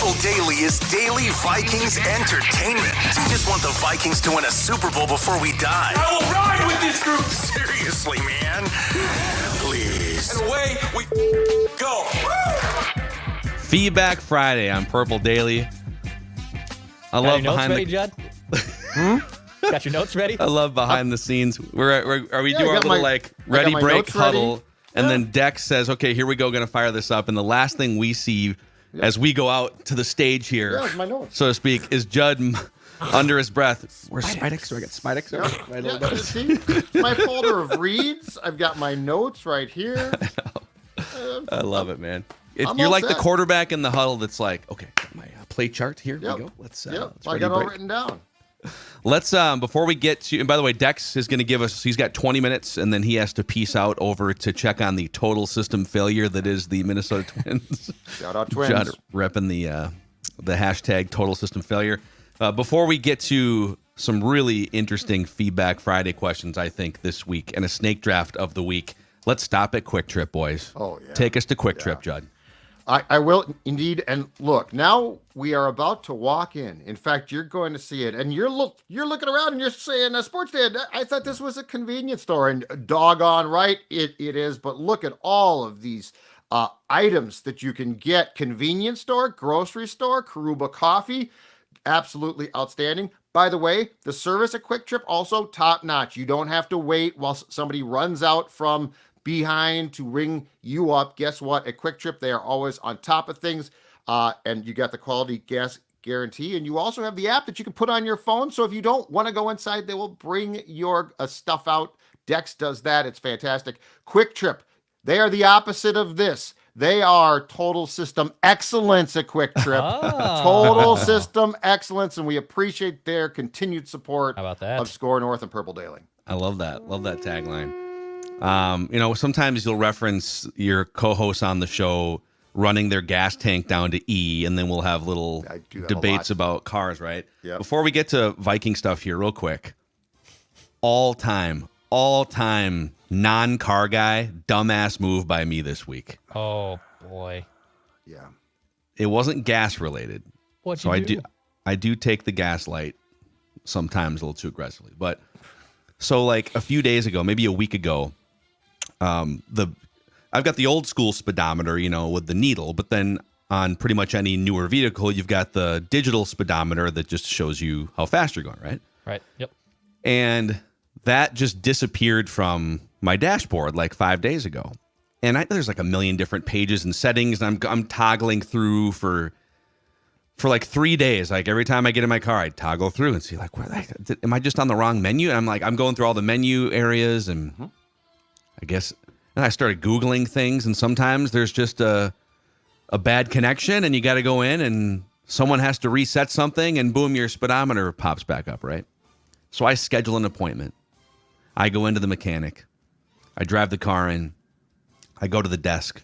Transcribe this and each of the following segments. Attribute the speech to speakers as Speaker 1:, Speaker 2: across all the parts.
Speaker 1: Purple Daily is daily Vikings entertainment. You just want the Vikings to win a Super Bowl before we die.
Speaker 2: I will ride with this group.
Speaker 1: Seriously, man. Please.
Speaker 2: And away we go.
Speaker 3: Feedback Friday on Purple Daily. I
Speaker 4: Got
Speaker 3: love
Speaker 4: your notes
Speaker 3: behind
Speaker 4: ready,
Speaker 3: the
Speaker 4: Judd? Got your notes ready?
Speaker 3: I love behind the scenes. Are we doing our little ready
Speaker 5: my
Speaker 3: break
Speaker 5: notes
Speaker 3: huddle?
Speaker 5: ready.
Speaker 3: And then Dex says, "Okay, here we go, going to fire this up." And the last thing we see as we go out to the stage here,
Speaker 5: Yeah, it's my notes.
Speaker 3: so to speak, is Judd under his breath. Where's Spidex? Do I get Spidex?
Speaker 5: Yeah, see? It's my folder of reads. I've got my notes right here.
Speaker 3: I love it, man.
Speaker 5: I'm
Speaker 3: You're
Speaker 5: all
Speaker 3: like the
Speaker 5: set.
Speaker 3: quarterback in the huddle that's like, okay, got my play chart. Here
Speaker 5: Yep.
Speaker 3: we go. Let's
Speaker 5: I
Speaker 3: ready
Speaker 5: got it all
Speaker 3: break.
Speaker 5: written down.
Speaker 3: Let's before we get to, and by the way, Dex is going to give us, he's got 20 minutes and then he has to peace out over to check on the total system failure that is the Minnesota Twins.
Speaker 5: Shout out Twins.
Speaker 3: Judd repping the hashtag total system failure. Before we get to some really interesting Feedback Friday questions, I think, this week, and a snake draft of the week, let's stop at Kwik Trip, boys.
Speaker 5: Oh, yeah.
Speaker 3: Take us to Kwik Trip, Judd.
Speaker 5: I will indeed. And look, now we are about to walk in. In fact, you're going to see it. And you're looking around and you're saying, Sports Dad, I thought this was a convenience store. And doggone right, it is. But look at all of these items that you can get. Convenience store, grocery store, Karuba coffee. Absolutely outstanding. By the way, the service at Kwik Trip also top notch. You don't have to wait while somebody runs out from behind to ring you up. Guess what? At Kwik Trip, they are always on top of things, and you got the quality gas guarantee. And you also have the app that you can put on your phone. So if you don't want to go inside, they will bring your stuff out. Dex does that. It's fantastic. Kwik Trip, they are the opposite of this. They are total system excellence at Kwik Trip. Total system excellence, and we appreciate their continued support
Speaker 4: How about that?
Speaker 5: of Score North and Purple Daily.
Speaker 3: I love that. Love that tagline. Sometimes you'll reference your co-hosts on the show running their gas tank down to E, and then we'll have little
Speaker 5: I do that a
Speaker 3: debates
Speaker 5: lot.
Speaker 3: about cars, right?
Speaker 5: Yep.
Speaker 3: Before we get to Viking stuff here, real quick, all-time non-car guy, dumbass move by me this week.
Speaker 4: Oh, boy.
Speaker 5: Yeah.
Speaker 3: It wasn't gas related.
Speaker 4: What'd
Speaker 3: So
Speaker 4: you do?
Speaker 3: I do take the gas light sometimes a little too aggressively. But so like a few days ago, maybe a week ago, I've got the old school speedometer, with the needle, but then on pretty much any newer vehicle, you've got the digital speedometer that just shows you how fast you're going, right?
Speaker 4: Right. Yep.
Speaker 3: And that just disappeared from my dashboard like 5 days ago. And there's like a million different pages and settings, and I'm toggling through for like 3 days. Like every time I get in my car, I toggle through and see like, am I just on the wrong menu? And I'm going through all the menu areas, and I guess, and I started Googling things, and sometimes there's just a bad connection, and you got to go in, and someone has to reset something, and boom, your speedometer pops back up, right? So I schedule an appointment. I go into the mechanic. I drive the car in. I go to the desk,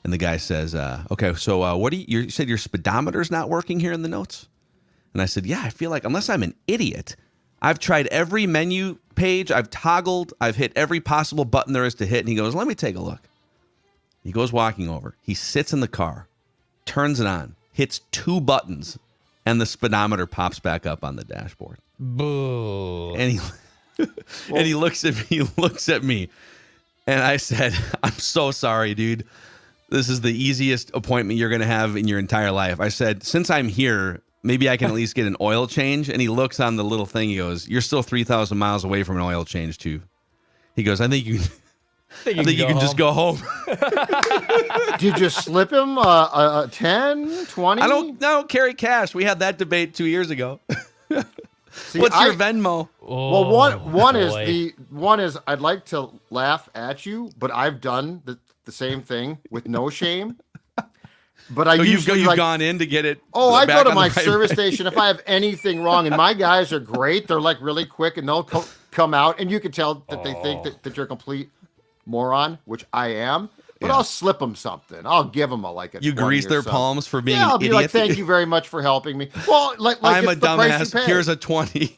Speaker 3: and the guy says, okay, so what you said your speedometer's not working here in the notes? And I said, yeah, I feel like unless I'm an idiot, I've tried every menu page. I've toggled. I've hit every possible button there is to hit. And he goes, let me take a look. He goes walking over. He sits in the car, turns it on, hits 2 buttons, and the speedometer pops back up on the dashboard.
Speaker 4: Boo.
Speaker 3: And he looks at me, and I said, I'm so sorry, dude. This is the easiest appointment you're going to have in your entire life. I said, since I'm here, maybe I can at least get an oil change. And he looks on the little thing. He goes, you're still 3,000 miles away from an oil change, too. He goes, I think you can just go home.
Speaker 5: Did you slip him 10, 20?
Speaker 3: I don't carry cash. We had that debate 2 years ago.
Speaker 5: See,
Speaker 3: What's your Venmo?
Speaker 4: Oh,
Speaker 5: Well, one
Speaker 4: boy.
Speaker 5: is I'd like to laugh at you, but I've done the same thing with no shame. But I
Speaker 3: So
Speaker 5: usually
Speaker 3: you've gone in to get it.
Speaker 5: Oh, I
Speaker 3: back
Speaker 5: go to
Speaker 3: on
Speaker 5: my
Speaker 3: the right
Speaker 5: service
Speaker 3: way.
Speaker 5: station if I have anything wrong, and my guys are great. They're like really quick, and they'll come out, and you can tell that they think that you're a complete moron, which I am. But I'll slip them something. I'll give them a
Speaker 3: You
Speaker 5: 20
Speaker 3: grease
Speaker 5: or
Speaker 3: their
Speaker 5: something.
Speaker 3: palms for being
Speaker 5: Yeah, I'll
Speaker 3: an
Speaker 5: be
Speaker 3: idiot.
Speaker 5: like, thank you very much for helping me. Well, like
Speaker 3: I'm a
Speaker 5: it's the price you
Speaker 3: dumbass.
Speaker 5: pay.
Speaker 3: Here's a 20.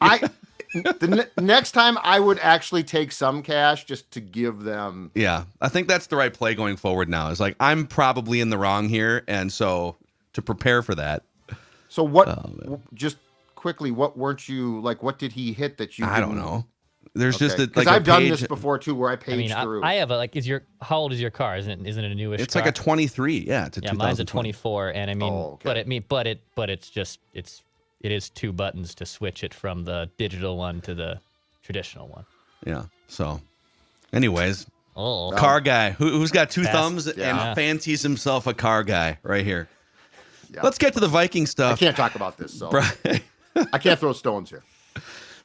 Speaker 5: Next time I would actually take some cash just to give them.
Speaker 3: Yeah, I think that's the right play going forward now. It's like, I'm probably in the wrong here, and so to prepare for that,
Speaker 5: So what? Just quickly, what weren't you like? What did he hit that you?
Speaker 3: I don't
Speaker 5: didn't-
Speaker 3: know. There's just
Speaker 5: Okay.
Speaker 3: like
Speaker 5: I've
Speaker 3: a
Speaker 5: done
Speaker 3: page-
Speaker 5: this before too, where I
Speaker 4: I
Speaker 5: page
Speaker 4: mean,
Speaker 5: through.
Speaker 4: I have a like. How old is your car? Isn't it a newish?
Speaker 3: It's
Speaker 4: car?
Speaker 3: like a 23. Yeah, it's a
Speaker 4: Yeah, mine's a
Speaker 3: 2020.
Speaker 4: 24, and I mean,
Speaker 5: Oh, okay.
Speaker 4: but it is 2 buttons to switch it from the digital one to the traditional one.
Speaker 3: Yeah. So, anyways,
Speaker 4: Oh,
Speaker 3: car guy who's got 2
Speaker 4: Pass.
Speaker 3: thumbs
Speaker 5: Yeah.
Speaker 3: and fancies himself a car guy right here.
Speaker 5: Yeah.
Speaker 3: Let's get to the Viking
Speaker 5: I
Speaker 3: stuff.
Speaker 5: can't talk about this, so
Speaker 3: Brian,
Speaker 5: I can't throw stones here.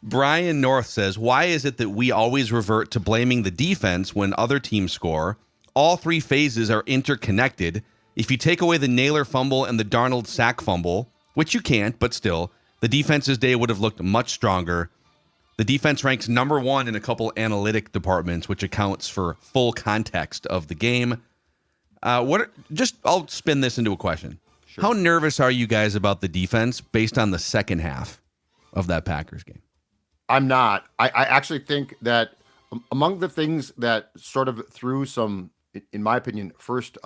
Speaker 3: Brian North says, why is it that we always revert to blaming the defense when other teams score? All 3 phases are interconnected. If you take away the Naylor fumble and the Darnold sack fumble, which you can't, but still, the defense's day would have looked much stronger. The defense ranks number 1 in a couple analytic departments, which accounts for full context of the game. I'll spin this into a question.
Speaker 5: Sure.
Speaker 3: How nervous are you guys about the defense based on the second half of that Packers game?
Speaker 5: I'm not. I actually think that among the things that sort of threw some, in my opinion, first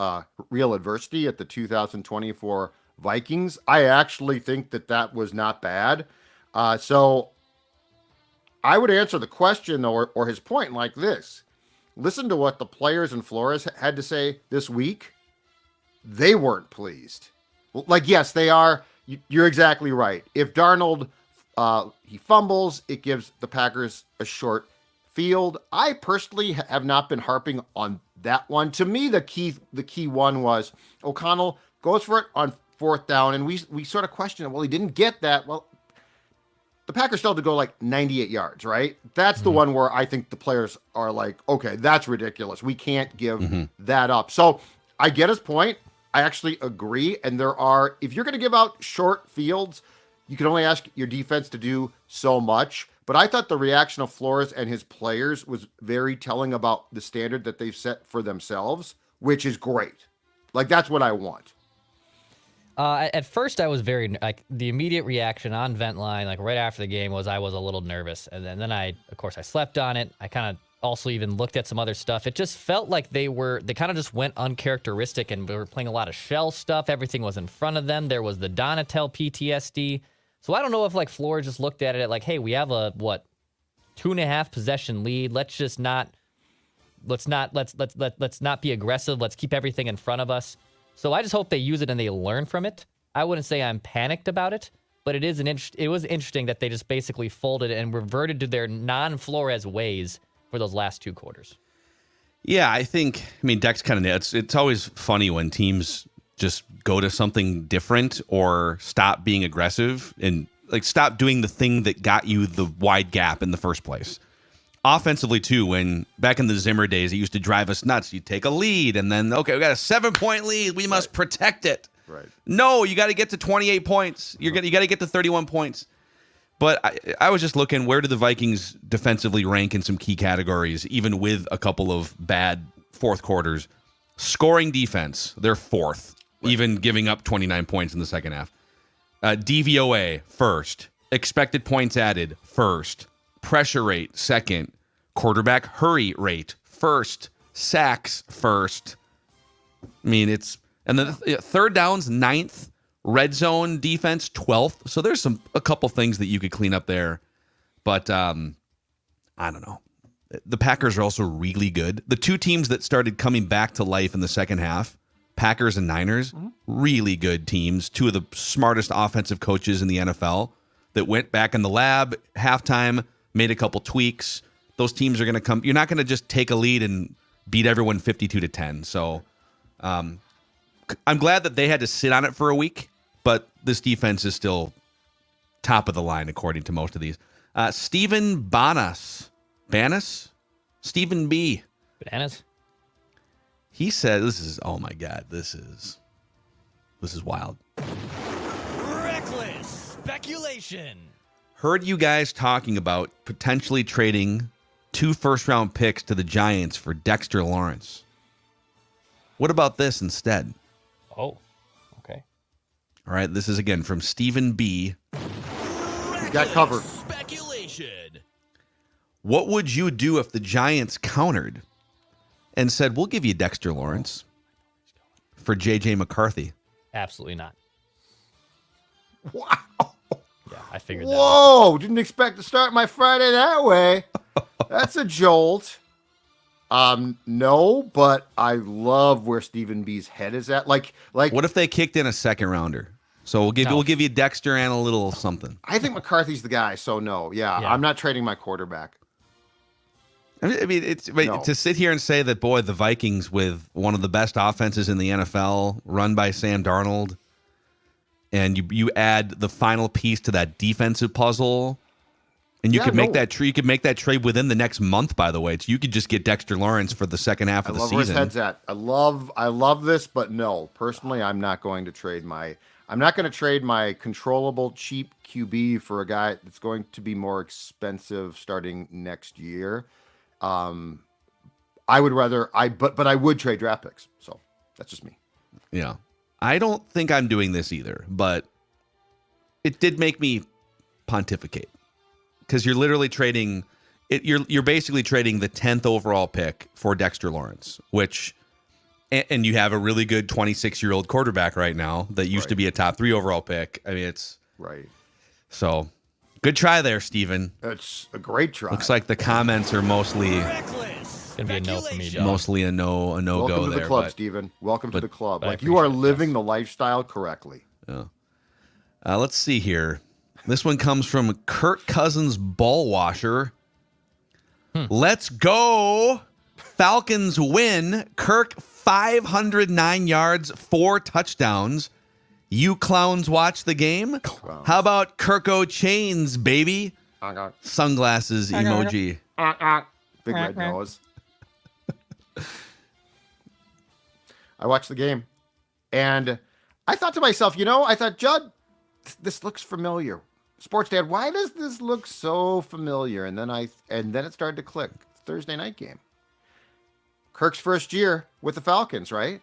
Speaker 5: real adversity at the 2024 Vikings, I actually think that was not bad. So I would answer the question or his point like this. Listen to what the players in Flores had to say this week. They weren't pleased. Like, yes, they are. You're exactly right. If Darnold he fumbles, it gives the Packers a short field. I personally have not been harping on that one. To me, the key one was O'Connell goes for it on 4th down, and we sort of question it. Well, he didn't get that. Well, the Packers still had to go like 98 yards, right? That's the one where I think the players are like, okay, that's ridiculous. We can't give that up. So I get his point. I actually agree. And if you're going to give out short fields, you can only ask your defense to do so much. But I thought the reaction of Flores and his players was very telling about the standard that they've set for themselves, which is great. Like, that's what I want.
Speaker 4: At first, I was the immediate reaction on vent line, like right after the game, was I was a little nervous. And then I slept on it. I kind of also even looked at some other stuff. It just felt like they kind of just went uncharacteristic, and we were playing a lot of shell stuff. Everything was in front of them. There was the Donatel PTSD. So I don't know if like Flores just looked at it like, hey, we have a 2.5 possession lead. Let's not be aggressive. Let's keep everything in front of us. So I just hope they use it and they learn from it. I wouldn't say I'm panicked about it, but it was interesting that they just basically folded and reverted to their non-Flores ways for those last 2 quarters.
Speaker 3: Yeah, I mean, Dex kind of, it's always funny when teams just go to something different or stop being aggressive and like stop doing the thing that got you the wide gap in the first place. Offensively, too, when back in the Zimmer days, it used to drive us nuts. You take a lead and then, okay, we got a 7-point lead. We must protect it.
Speaker 5: Right.
Speaker 3: No, you got to get to 28 points. You got to get to 31 points. But I was just looking, where do the Vikings defensively rank in some key categories, even with a couple of bad fourth quarters? Scoring defense, they're 4th, even giving up 29 points in the second half. DVOA, 1st. Expected points added, 1st. Pressure rate, 2nd. Quarterback hurry rate, 1st. Sacks, 1st. I mean, and then 3rd downs, 9th. Red zone defense, 12th. So there's a couple things that you could clean up there. But I don't know. The Packers are also really good. The 2 teams that started coming back to life in the second half, Packers and Niners, really good teams. 2 of the smartest offensive coaches in the NFL that went back in the lab, halftime, made a couple tweaks. Those teams are going to come. You're not going to just take a lead and beat everyone 52-10. So I'm glad that they had to sit on it for a week, but this defense is still top of the line according to most of these. Stephen Banas? Stephen B.
Speaker 4: Bananas?
Speaker 3: He said, oh my God, this is wild.
Speaker 4: Reckless speculation.
Speaker 3: Heard you guys talking about potentially trading 2 first-round picks to the Giants for Dexter Lawrence. What about this instead?
Speaker 4: Oh, okay.
Speaker 3: All right, this is again from Stephen B.
Speaker 5: He's got covered.
Speaker 2: Speculation.
Speaker 3: What would you do if the Giants countered and said, we'll give you Dexter Lawrence for J.J. McCarthy?
Speaker 4: Absolutely not.
Speaker 5: Wow.
Speaker 4: Yeah, I figured that.
Speaker 5: Whoa, didn't expect to start my Friday that way. That's a jolt. No, but I love where Stephen B's head is at. Like
Speaker 3: What if they kicked in a second rounder? So we'll give you Dexter and a little something.
Speaker 5: I think McCarthy's the guy, so no. Yeah. I'm not trading my quarterback.
Speaker 3: I mean, to sit here and say that, boy, the Vikings with one of the best offenses in the NFL, run by Sam Darnold, and you add the final piece to that defensive puzzle, and you could make that trade. You could make that trade within the next month. By the way, so you could just get Dexter Lawrence for the second half of the season.
Speaker 5: I love where his head's at. I love this, but no, personally, I'm not going to trade my controllable cheap QB for a guy that's going to be more expensive starting next year. I would rather but I would trade draft picks. So that's just me.
Speaker 3: Yeah. I don't think I'm doing this either, but it did make me pontificate because you're literally trading it. You're basically trading the 10th overall pick for Dexter Lawrence, which, and you have a really good 26-year-old quarterback right now that used to be a top 3 overall pick. I mean, it's
Speaker 5: right.
Speaker 3: So good try there, Steven.
Speaker 5: It's a great try.
Speaker 3: Looks like the comments are mostly
Speaker 4: It's gonna be a no for me, dog.
Speaker 3: mostly a no
Speaker 5: Welcome
Speaker 3: go
Speaker 5: to
Speaker 3: there.
Speaker 5: the club, Steven. Welcome to the club.
Speaker 4: but I
Speaker 5: Like you are
Speaker 4: appreciate it,
Speaker 5: living the lifestyle correctly.
Speaker 3: Yeah. Let's see here. This one comes from Kirk Cousins Ball Washer. Let's go. Falcons win. Kirk 509 yards, 4 touchdowns. You clowns watch the game? How about Kirko chains, baby? Sunglasses emoji.
Speaker 5: Big red nose. I watched the game, and I thought to myself, Judd, this looks familiar. Sports Dad, why does this look so familiar? And then it started to click. It's Thursday night game. Kirk's first year with the Falcons, right?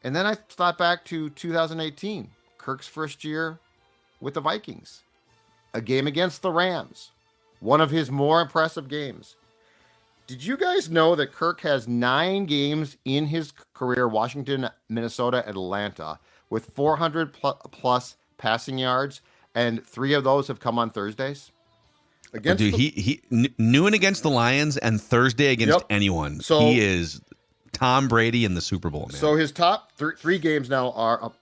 Speaker 5: And then I thought back to 2018. Kirk's first year with the Vikings. A game against the Rams. One of his more impressive games. Did you guys know that Kirk has 9 games in his career, Washington, Minnesota, Atlanta, with 400 plus passing yards, and 3 of those have come on Thursdays?
Speaker 3: He noon against the Lions and Thursday against anyone. So he is Tom Brady in the Super Bowl, man.
Speaker 5: So his top 3 games now are,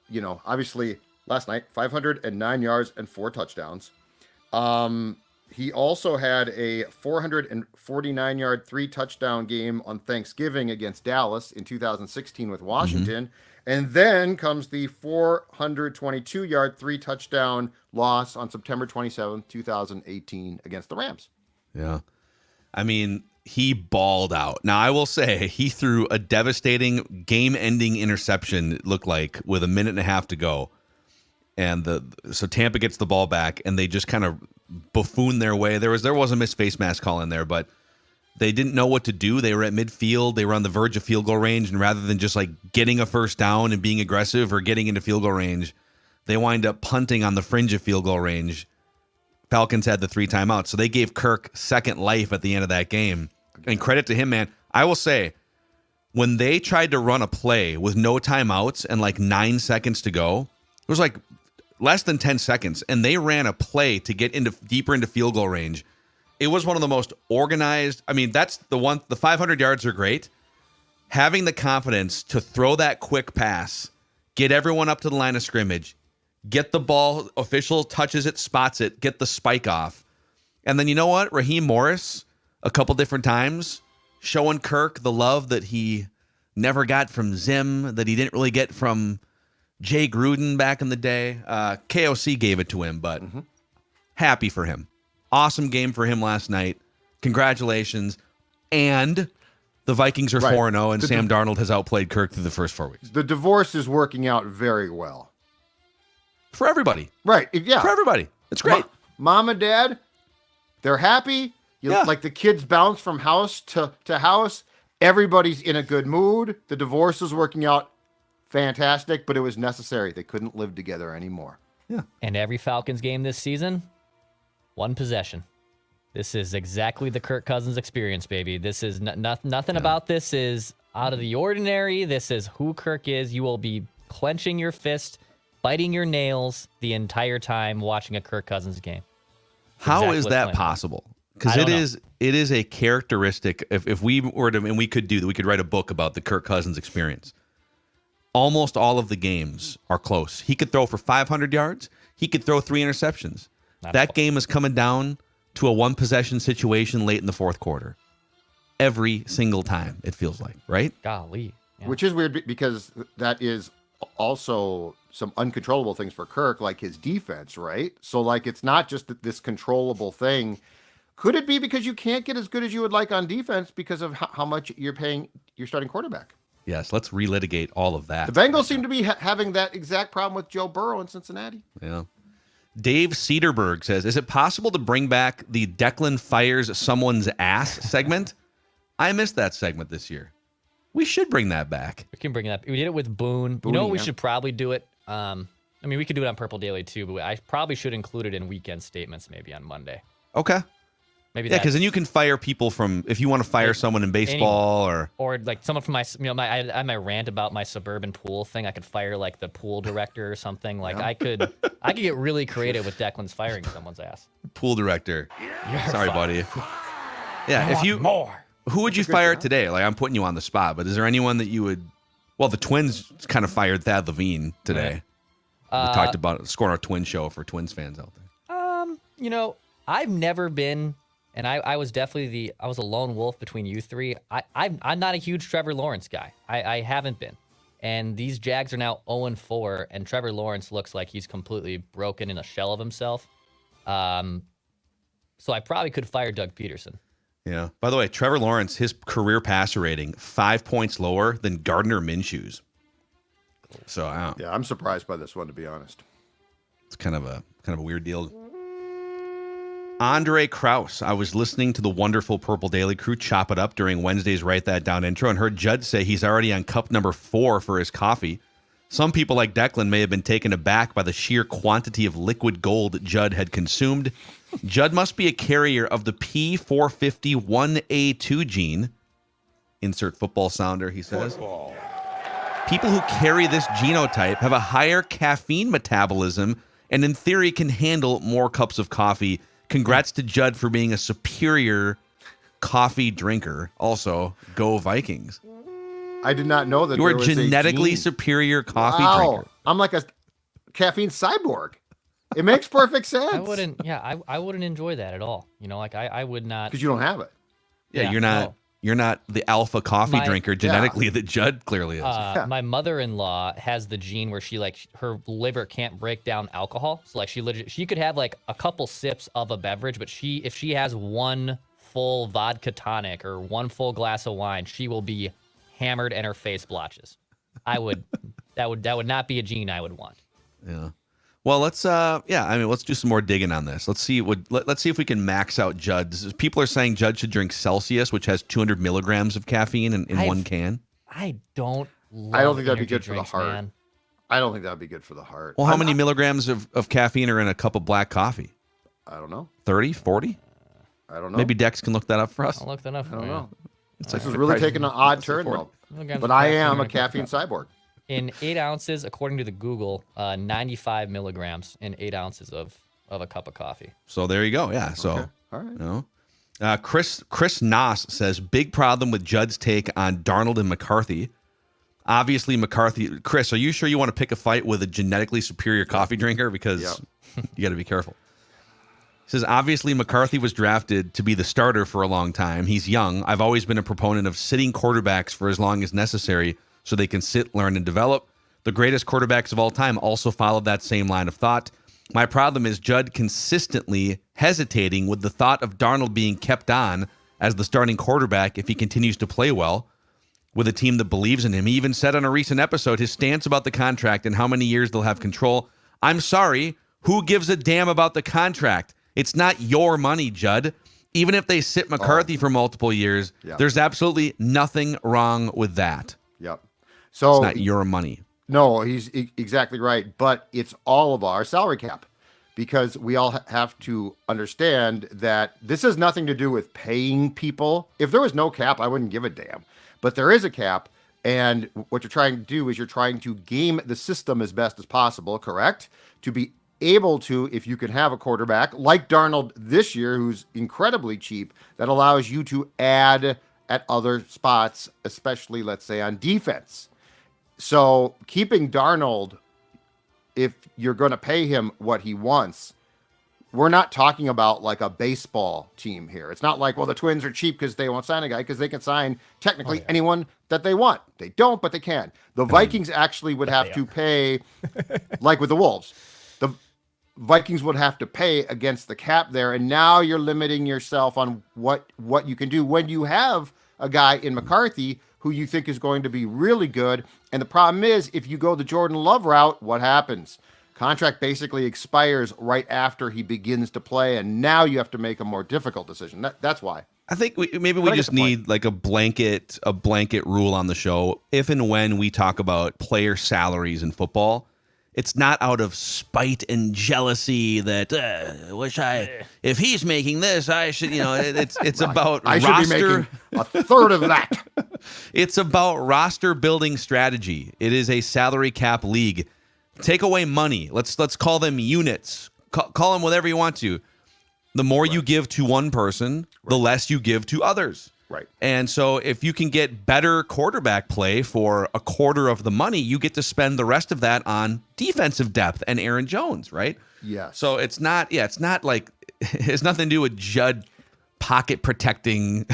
Speaker 5: obviously last night, 509 yards and 4 touchdowns. He also had a 449-yard, 3-touchdown game on Thanksgiving against Dallas in 2016 with Washington. Mm-hmm. And then comes the 422-yard, 3-touchdown loss on September 27th, 2018 against the Rams.
Speaker 3: Yeah. I mean, he balled out. Now, I will say he threw a devastating game-ending interception, it looked like, with a minute and a half to go. And so Tampa gets the ball back, and they just kind of buffoon their way. There was a missed face mask call in there, but they didn't know what to do. They were at midfield. They were on the verge of field goal range, and rather than just like getting a first down and being aggressive or getting into field goal range, they wind up punting on the fringe of field goal range. Falcons had the 3 timeouts, so they gave Kirk second life at the end of that game. And credit to him, man. I will say, when they tried to run a play with no timeouts and like 9 seconds to go, it was like less than 10 seconds, and they ran a play to get deeper into field goal range. It was one of the most organized. I mean, that's the 500 yards are great. Having the confidence to throw that quick pass, get everyone up to the line of scrimmage, get the ball, official touches it, spots it, get the spike off. And then you know what? Raheem Morris, a couple different times, showing Kirk the love that he never got from Zim, that he didn't really get from Jay Gruden back in the day. KOC gave it to him, but happy for him. Awesome game for him last night. Congratulations. And the Vikings are 4-0, and Sam Darnold has outplayed Kirk through the first 4 weeks.
Speaker 5: The divorce is working out very well.
Speaker 3: For everybody.
Speaker 5: Right, yeah.
Speaker 3: For everybody. It's great.
Speaker 5: Mom and Dad, they're happy. Like the kids bounce from house to house. Everybody's in a good mood. The divorce is working out fantastic, but it was necessary. They couldn't live together anymore.
Speaker 3: Yeah.
Speaker 4: And every Falcons game this season, 1 possession. This is exactly the Kirk Cousins experience, baby. This is nothing about this is out of the ordinary. This is who Kirk is. You will be clenching your fist biting your nails the entire time watching a Kirk Cousins game.
Speaker 3: How
Speaker 4: exactly
Speaker 3: is
Speaker 4: what's
Speaker 3: that
Speaker 4: going on.
Speaker 3: possible? Because
Speaker 4: I don't
Speaker 3: it is a characteristic. If we were to, and we could do that, we could write a book about the Kirk Cousins experience. Almost all of the games are close. He could throw for 500 yards. He could throw 3 interceptions. That game is coming down to a 1-possession situation late in the fourth quarter. Every single time, it feels like, right?
Speaker 4: Golly. Yeah.
Speaker 5: Which is weird because that is also some uncontrollable things for Kirk, like his defense, right? So, like, it's not just this controllable thing. Could it be because you can't get as good as you would like on defense because of how much you're paying your starting quarterback?
Speaker 3: Yes, let's relitigate all of that.
Speaker 5: The Bengals seem to be having that exact problem with Joe Burrow in Cincinnati.
Speaker 3: Yeah. Dave Cedarberg says, is it possible to bring back the Declan fires someone's ass segment? I missed that segment this year. We should bring that back.
Speaker 4: We can bring it up. We did it with Boone. You know what? We should probably do it. I mean, we could do it on Purple Daily too, but I probably should include it in weekend statements maybe on Monday.
Speaker 3: Okay.
Speaker 4: Maybe
Speaker 3: because then you can fire people from, if you want to fire someone in baseball
Speaker 4: or like someone from my, I had my rant about my suburban pool thing. I could fire like the pool director or something. Like I could get really creative with Declan's firing someone's ass.
Speaker 3: Pool director.
Speaker 4: You're
Speaker 3: Sorry,
Speaker 4: fired.
Speaker 3: buddy. Yeah. If you who would you fire today? Like, I'm putting you on the spot, but is there anyone that you would? Well, the Twins kind of fired Thad Levine today. Right. We talked about scoring our Twin show for Twins fans out there.
Speaker 4: I've never been. And I was definitely I was a lone wolf between you three. I'm not a huge Trevor Lawrence guy. I haven't been. And these Jags are now 0-4, and Trevor Lawrence looks like he's completely broken in a shell of himself. So I probably could fire Doug Peterson.
Speaker 3: Yeah. By the way, Trevor Lawrence, his career passer rating, 5 points lower than Gardner Minshew's. So
Speaker 5: I'm surprised by this one, to be honest.
Speaker 3: It's kind of a weird deal. Andre Krause. I was listening to the wonderful Purple Daily crew chop it up during Wednesday's Write That Down intro and heard Judd say he's already on cup number 4 for his coffee. Some people like Declan may have been taken aback by the sheer quantity of liquid gold Judd had consumed. Judd must be a carrier of the P451A2 gene. Insert football sounder, he says. Football. People who carry this genotype have a higher caffeine metabolism and in theory can handle more cups of coffee. Congrats to Judd for being a superior coffee drinker. Also, go Vikings.
Speaker 5: I did not know that
Speaker 3: you are a genetically superior coffee drinker.
Speaker 5: I'm like a caffeine cyborg. It makes perfect sense.
Speaker 4: I wouldn't enjoy that at all. I would not.
Speaker 5: Because you don't have it.
Speaker 3: Yeah, you're not the alpha coffee drinker genetically that Judd clearly is.
Speaker 4: My mother-in-law has the gene where she her liver can't break down alcohol. So she could have like a couple sips of a beverage, but if she has one full vodka tonic or one full glass of wine, she will be hammered and her face blotches. That would not be a gene I would want.
Speaker 3: Yeah. Well, let's do some more digging on this. Let's see if we can max out Judd's. People are saying Judd should drink Celsius, which has 200 milligrams of caffeine in one can.
Speaker 4: I don't think
Speaker 5: that'd be good for the heart.
Speaker 4: Man.
Speaker 5: I don't think that'd be good for the heart.
Speaker 3: Well, how many milligrams of caffeine are in a cup of black coffee?
Speaker 5: I don't know.
Speaker 3: 30, 40?
Speaker 5: I don't know.
Speaker 3: Maybe Dex can look that up for us.
Speaker 4: I'll look that up.
Speaker 5: I don't know.
Speaker 3: This
Speaker 5: is really taking an odd turn, though. But I am a caffeine cyborg.
Speaker 4: In 8 ounces, according to the Google, 95 milligrams in 8 ounces of a cup of coffee.
Speaker 3: So there you go. Yeah. So,
Speaker 5: okay. All right.
Speaker 3: Chris Noss says, big problem with Judd's take on Darnold and McCarthy. Obviously, McCarthy. Chris, are you sure you want to pick a fight with a genetically superior coffee drinker? Because you got to be careful. He says, obviously, McCarthy was drafted to be the starter for a long time. He's young. I've always been a proponent of sitting quarterbacks for as long as necessary so they can sit, learn, and develop. The greatest quarterbacks of all time also followed that same line of thought. My problem is Judd consistently hesitating with the thought of Darnold being kept on as the starting quarterback if he continues to play well with a team that believes in him. He even said on a recent episode his stance about the contract and how many years they'll have control. I'm sorry, who gives a damn about the contract? It's not your money, Judd. Even if they sit McCarthy for multiple years, there's absolutely nothing wrong with that.
Speaker 5: Yep. So
Speaker 3: it's not your money.
Speaker 5: No, he's exactly right. But it's all of our salary cap, because we all have to understand that this has nothing to do with paying people. If there was no cap, I wouldn't give a damn. But there is a cap And what you're trying to do is you're trying to game the system as best as possible, correct? To be able to, if you can have a quarterback like Darnold this year, who's incredibly cheap, that allows you to add at other spots, especially, let's say, on defense. So keeping Darnold, if you're going to pay him what he wants, we're not talking about like a baseball team here. It's not like, well, the Twins are cheap because they won't sign a guy, because they can sign technically anyone that they want. They don't, but they can. The Vikings actually would have to pay, like with the Wolves. The Vikings would have to pay against the cap there, and now you're limiting yourself on what you can do when you have a guy in McCarthy who you think is going to be really good. And the problem is, if you go the Jordan Love route, what happens? Contract basically expires right after he begins to play, and now you have to make a more difficult decision. That's why.
Speaker 3: I think maybe we just need like a blanket rule on the show. If and when we talk about player salaries in football, it's not out of spite and jealousy that if he's making this, I should, it's about
Speaker 5: I
Speaker 3: roster.
Speaker 5: Should be making a third of that.
Speaker 3: It's about roster building strategy. It is a salary cap league. Take away money. Let's call them units. Call them whatever you want to. The more you give to one person, the less you give to others.
Speaker 5: Right.
Speaker 3: And so if you can get better quarterback play for a quarter of the money, you get to spend the rest of that on defensive depth and Aaron Jones, right?
Speaker 5: Yes.
Speaker 3: So it's not like it has nothing to do with Judd pocket protecting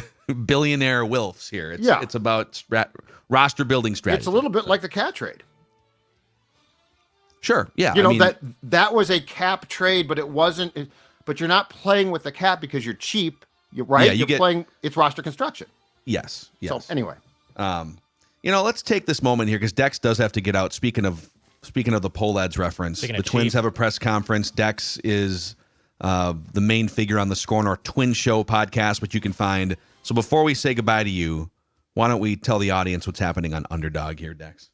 Speaker 3: billionaire Wilfs here. It's about roster building strategy.
Speaker 5: It's a little bit like the cat trade.
Speaker 3: Sure. Yeah.
Speaker 5: That was a cap trade, but it wasn't. But you're not playing with the cap because you're cheap. Right.
Speaker 3: Yeah,
Speaker 5: you're playing. It's roster construction.
Speaker 3: Yes.
Speaker 5: So anyway,
Speaker 3: let's take this moment here because Dex does have to get out. Speaking of the Pohlads reference, the Twins have a press conference. Dex is the main figure on the Score North Twin Show podcast, which you can find. So before we say goodbye to you, why don't we tell the audience what's happening on Underdog here, Dex?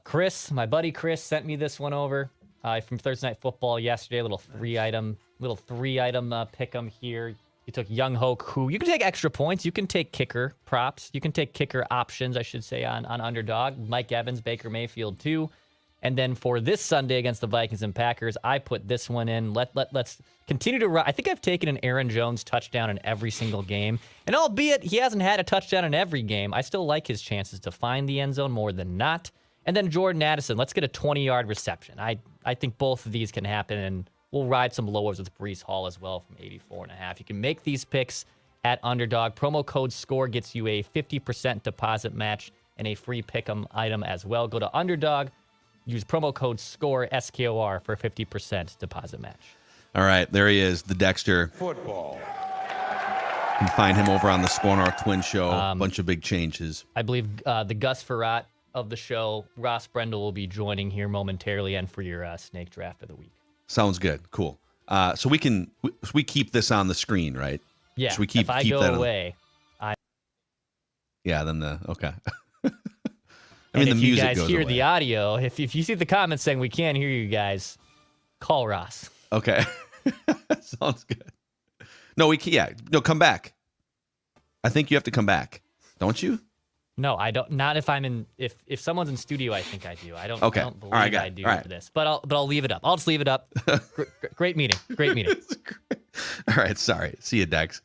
Speaker 4: Chris, my buddy Chris, sent me this one over from Thursday Night Football yesterday. A little three item pick 'em here. You took Young Hoke, who you can take extra points. You can take kicker props. You can take kicker options, I should say, on Underdog. Mike Evans, Baker Mayfield, too. And then for this Sunday against the Vikings and Packers, I put this one in. Let's continue to run. I think I've taken an Aaron Jones touchdown in every single game. And albeit he hasn't had a touchdown in every game, I still like his chances to find the end zone more than not. And then Jordan Addison, let's get a 20-yard reception. I think both of these can happen, and we'll ride some lowers with Breece Hall as well from 84.5. You can make these picks at Underdog. Promo code SCORE gets you a 50% deposit match and a free pick'em item as well. Go to Underdog, use promo code SCORE, SKOR, for a 50% deposit match.
Speaker 3: All right, there he is, the Dexter.
Speaker 2: Football.
Speaker 3: You can find him over on the Score North Twin Show. A bunch of big changes.
Speaker 4: I believe the Gus Farrat of the show, Ross Brendel, will be joining here momentarily and for your snake draft of the week.
Speaker 3: Sounds good. Cool. So we keep this on the screen, right?
Speaker 4: Yeah.
Speaker 3: So we keep
Speaker 4: if I
Speaker 3: keep
Speaker 4: go
Speaker 3: that
Speaker 4: away,
Speaker 3: yeah. Then okay.
Speaker 4: I mean,
Speaker 3: the
Speaker 4: if
Speaker 3: music
Speaker 4: you guys
Speaker 3: goes
Speaker 4: hear
Speaker 3: away.
Speaker 4: the audio, if you see the comments saying we can't hear you guys, call Ross.
Speaker 3: Okay. Sounds good. No, no, come back. I think you have to come back, don't you?
Speaker 4: No, I don't. Not if I'm in. If someone's in studio, I think I do. I don't.
Speaker 3: Okay.
Speaker 4: I don't believe
Speaker 3: All right,
Speaker 4: I do
Speaker 3: all right.
Speaker 4: for this. But I'll leave it up. I'll just leave it up. Great meeting. Great meeting.
Speaker 3: All right. Sorry. See you, Dex.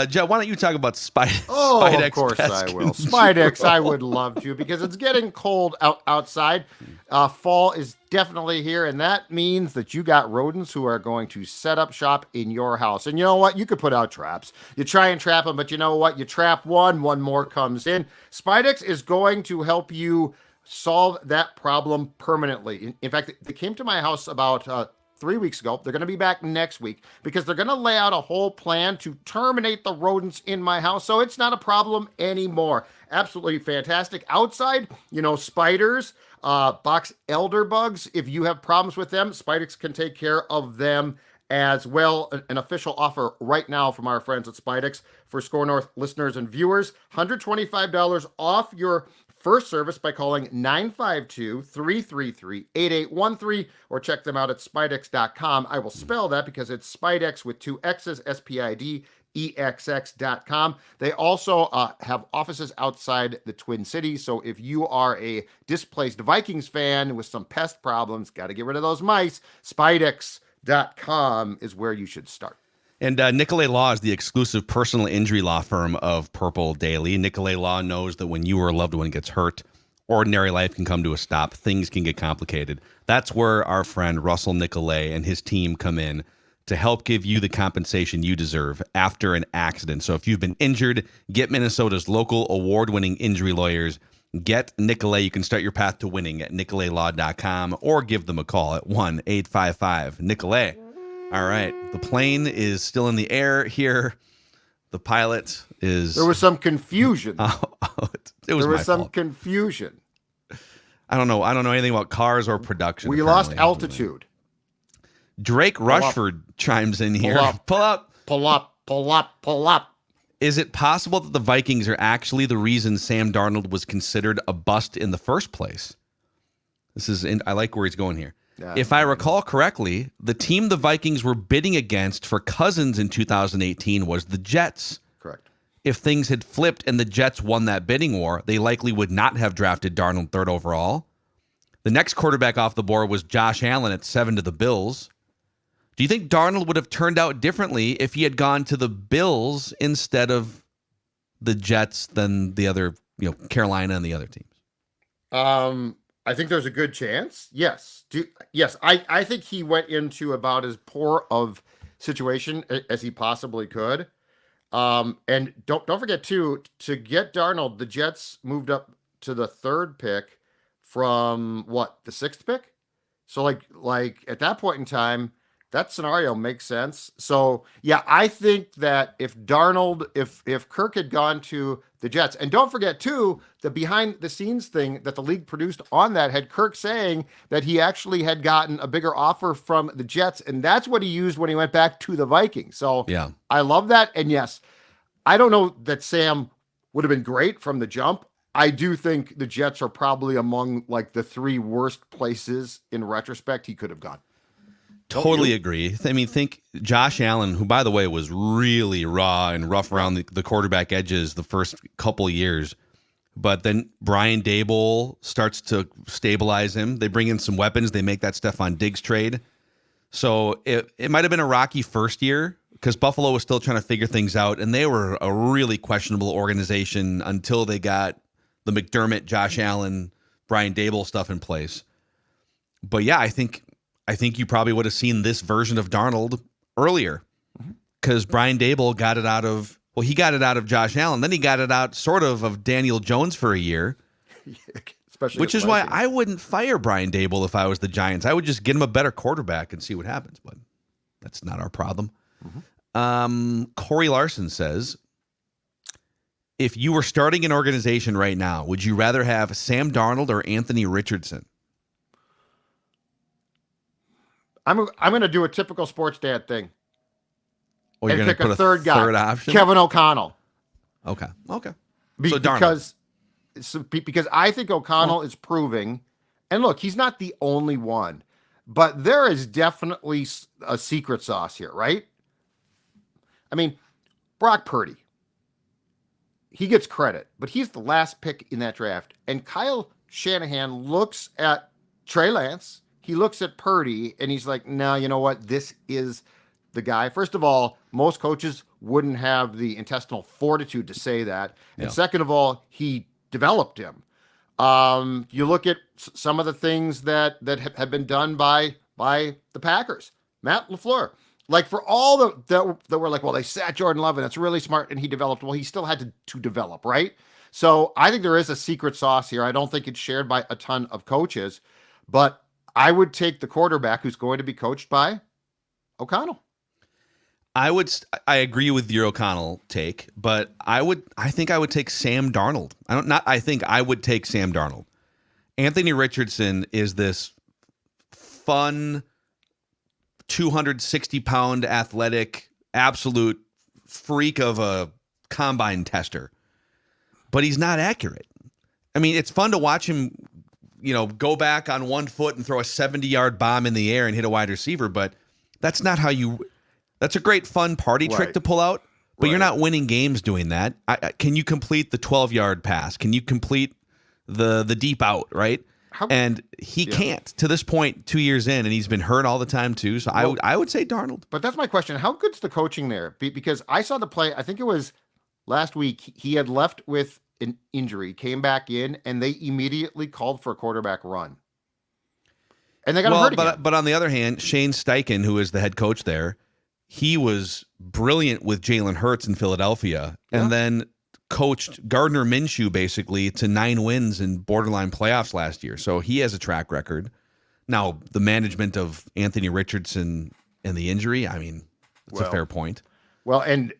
Speaker 3: Joe, why don't you talk about Spidex?
Speaker 5: Oh, of course I will. Spidex, I would love to, because it's getting cold outside. Fall is definitely here, and that means that you got rodents who are going to set up shop in your house. And you know what? You could put out traps. You try and trap them, but you know what? You trap one more comes in. Spidex is going to help you solve that problem permanently. In fact, they came to my house about 3 weeks ago. They're going to be back next week because they're going to lay out a whole plan to terminate the rodents in my house, so it's not a problem anymore. Absolutely fantastic. Outside, spiders, box elder bugs. If you have problems with them, Spidex can take care of them as well. An official offer right now from our friends at Spidex for Score North listeners and viewers. $125 off your first service by calling 952-333-8813 or check them out at Spidex.com. I will spell that because it's Spidex with two X's, Spidex. EXX.com. They also have offices outside the Twin Cities. So if you are a displaced Vikings fan with some pest problems, got to get rid of those mice, Spidex.com is where you should start.
Speaker 3: And Nicolay Law is the exclusive personal injury law firm of Purple Daily. Nicolay Law knows that when you or a loved one gets hurt, ordinary life can come to a stop. Things can get complicated. That's where our friend Russell Nicolay and his team come in to help give you the compensation you deserve after an accident. So if you've been injured, get Minnesota's local award-winning injury lawyers. Get Nicolay. You can start your path to winning at nicolaylaw.com or give them a call at 1-855-NICOLAY. All right. The plane is still in the air here. The pilot is...
Speaker 5: There was some confusion.
Speaker 3: There was
Speaker 5: some
Speaker 3: fault.
Speaker 5: confusion.
Speaker 3: I don't know anything about cars or production.
Speaker 5: We lost altitude.
Speaker 3: Drake Rushford chimes in here.
Speaker 5: Pull up.
Speaker 3: Is it possible that the Vikings are actually the reason Sam Darnold was considered a bust in the first place? I like where he's going here.
Speaker 5: Yeah,
Speaker 3: if I recall correctly, the team the Vikings were bidding against for Cousins in 2018 was the Jets.
Speaker 5: Correct.
Speaker 3: If things had flipped and the Jets won that bidding war, they likely would not have drafted Darnold third overall. The next quarterback off the board was Josh Allen at 7 to the Bills. Do you think Darnold would have turned out differently if he had gone to the Bills instead of the Jets than the other, Carolina and the other teams?
Speaker 5: I think there's a good chance. Yes. I think he went into about as poor of situation as he possibly could. And don't forget too, to get Darnold, the Jets moved up to the 3rd pick from the 6th pick. So like at that point in time, that scenario makes sense. So yeah, I think that if Darnold, if Kirk had gone to the Jets, and don't forget too, the behind the scenes thing that the league produced on that had Kirk saying that he actually had gotten a bigger offer from the Jets, and that's what he used when he went back to the Vikings. So yeah, I love that. And yes, I don't know that Sam would have been great from the jump. I do think the Jets are probably among the 3 worst places in retrospect he could have gone.
Speaker 3: Totally agree. I mean, think Josh Allen, who, by the way, was really raw and rough around the quarterback edges the first couple of years. But then Brian Daboll starts to stabilize him. They bring in some weapons. They make that Stephon Diggs trade. So it might have been a rocky first year because Buffalo was still trying to figure things out. And they were a really questionable organization until they got the McDermott, Josh Allen, Brian Daboll stuff in place. But yeah, I think you probably would have seen this version of Darnold earlier because Brian Daboll got it out of Josh Allen. Then he got it out sort of Daniel Jones for a year, which is why I wouldn't fire Brian Daboll if I was the Giants. I would just get him a better quarterback and see what happens. But that's not our problem. Corey Larson says, if you were starting an organization right now, would you rather have Sam Darnold or Anthony Richardson?
Speaker 5: I'm going to do a typical sports dad thing.
Speaker 3: Oh, you're
Speaker 5: and pick
Speaker 3: put
Speaker 5: a third guy,
Speaker 3: third option?
Speaker 5: Kevin O'Connell.
Speaker 3: Okay.
Speaker 5: Because I think O'Connell is proving, and look, he's not the only one, but there is definitely a secret sauce here, right? I mean, Brock Purdy, he gets credit, but he's the last pick in that draft. And Kyle Shanahan looks at Trey Lance. He looks at Purdy and he's like, no, you know what? This is the guy. First of all, most coaches wouldn't have the intestinal fortitude to say that. And second of all, he developed him. You look at some of the things that have been done by the Packers. Matt LaFleur, for all that were like, well, they sat Jordan Love and that's really smart and he developed. Well, he still had to develop, right? So I think there is a secret sauce here. I don't think it's shared by a ton of coaches, but I would take the quarterback who's going to be coached by O'Connell.
Speaker 3: I agree with your O'Connell take, but I think I would take Sam Darnold. I would take Sam Darnold. Anthony Richardson is this fun 260-pound athletic, absolute freak of a combine tester, but he's not accurate. I mean, it's fun to watch him go back on one foot and throw a 70-yard bomb in the air and hit a wide receiver, but that's not how that's a great fun party trick to pull out, but you're not winning games doing that. Can you complete the 12-yard pass? Can you complete the deep out, right? And he can't to this point 2 years in, and he's been hurt all the time too. So I would say Darnold.
Speaker 5: But that's my question. How good's the coaching there? Because I saw the play, I think it was last week, he had left with an injury, came back in, and they immediately called for a quarterback run. And they got him hurt again.
Speaker 3: But on the other hand, Shane Steichen, who is the head coach there, he was brilliant with Jalen Hurts in Philadelphia, and then coached Gardner Minshew basically to 9 wins in borderline playoffs last year. So he has a track record. Now, the management of Anthony Richardson and the injury, I mean, it's a fair point.
Speaker 5: Well, and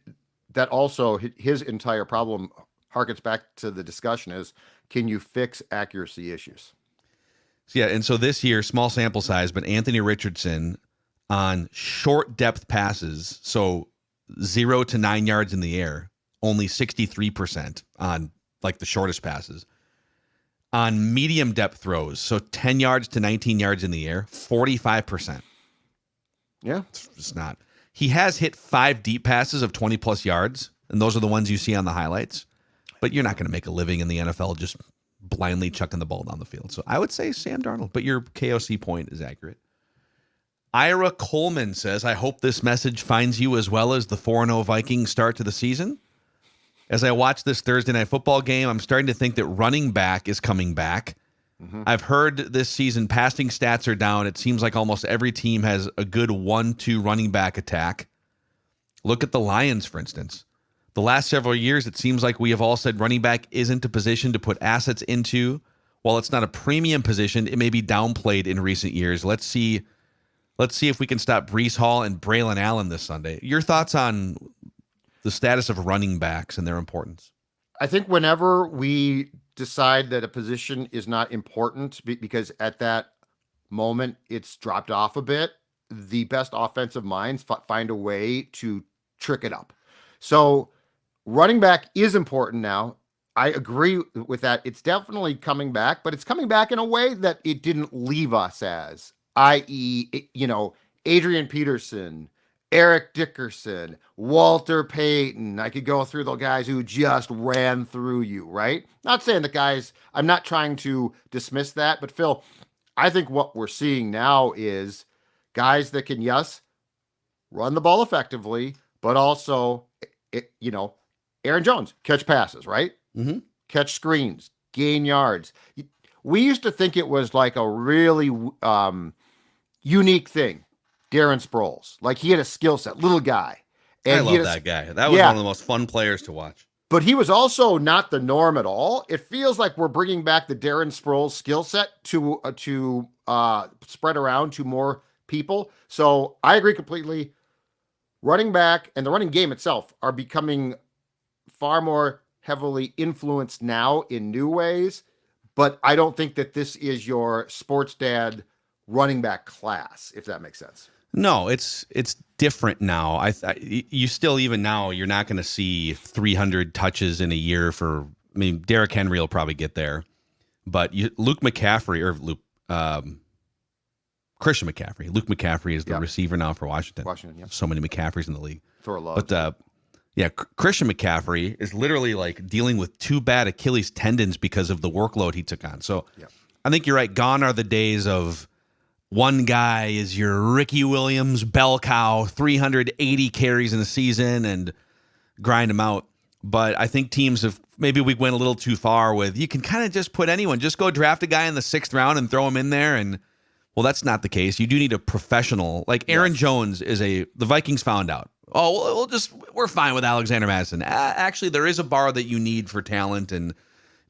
Speaker 5: that also, his entire problem harkens back to the discussion is, can you fix accuracy issues?
Speaker 3: Yeah, and so this year, small sample size, but Anthony Richardson on short depth passes, so 0 to 9 yards in the air, only 63% on like the shortest passes. On medium depth throws, so 10 yards to 19 yards in the air, 45%.
Speaker 5: Yeah.
Speaker 3: It's not. He has hit 5 deep passes of 20 plus yards, and those are the ones you see on the highlights. But you're not going to make a living in the NFL just blindly chucking the ball down the field. So I would say Sam Darnold, but your KOC point is accurate. Ira Coleman says, I hope this message finds you as well as the 4-0 Vikings start to the season. As I watch this Thursday night football game, I'm starting to think that running back is coming back. I've heard this season passing stats are down. It seems like almost every team has a good 1-2 running back attack. Look at the Lions, for instance. The last several years, it seems like we have all said running back isn't a position to put assets into. While it's not a premium position, it may be downplayed in recent years. Let's see if we can stop Breece Hall and Braylon Allen this Sunday. Your thoughts on the status of running backs and their importance?
Speaker 5: I think whenever we decide that a position is not important because at that moment it's dropped off a bit, the best offensive minds find a way to trick it up. So running back is important now. I agree with that. It's definitely coming back, but it's coming back in a way that it didn't leave us as, i.e., Adrian Peterson, Eric Dickerson, Walter Payton. I could go through the guys who just ran through you, right? Not saying the guys, I'm not trying to dismiss that, but Phil, I think what we're seeing now is guys that can, yes, run the ball effectively, but also, Aaron Jones, catch passes, right?
Speaker 3: Mm-hmm.
Speaker 5: Catch screens, gain yards. We used to think it was like a really unique thing. Darren Sproles, like he had a skill set, little guy. And
Speaker 3: I love that guy. That was one of the most fun players to watch.
Speaker 5: But he was also not the norm at all. It feels like we're bringing back the Darren Sproles skill set to spread around to more people. So I agree completely. Running back and the running game itself are becoming far more heavily influenced now in new ways. But I don't think that this is your sports dad running back class, if that makes sense.
Speaker 3: No, it's different now. You still, even now, you're not going to see 300 touches in a year Derrick Henry will probably get there, but Christian McCaffrey. Luke McCaffrey is the receiver now for Washington. So many McCaffreys in the league. Christian McCaffrey is literally like dealing with 2 bad Achilles tendons because of the workload he took on. So I think you're right. Gone are the days of one guy is your Ricky Williams bell cow, 380 carries in a season and grind them out. But I think teams maybe we went a little too far with, you can kind of just put anyone, just go draft a guy in the 6th round and throw him in there. And well, that's not the case. You do need a professional. Like Aaron Jones the Vikings found out. Oh, we're fine with Alexander Madison. Actually, there is a bar that you need for talent and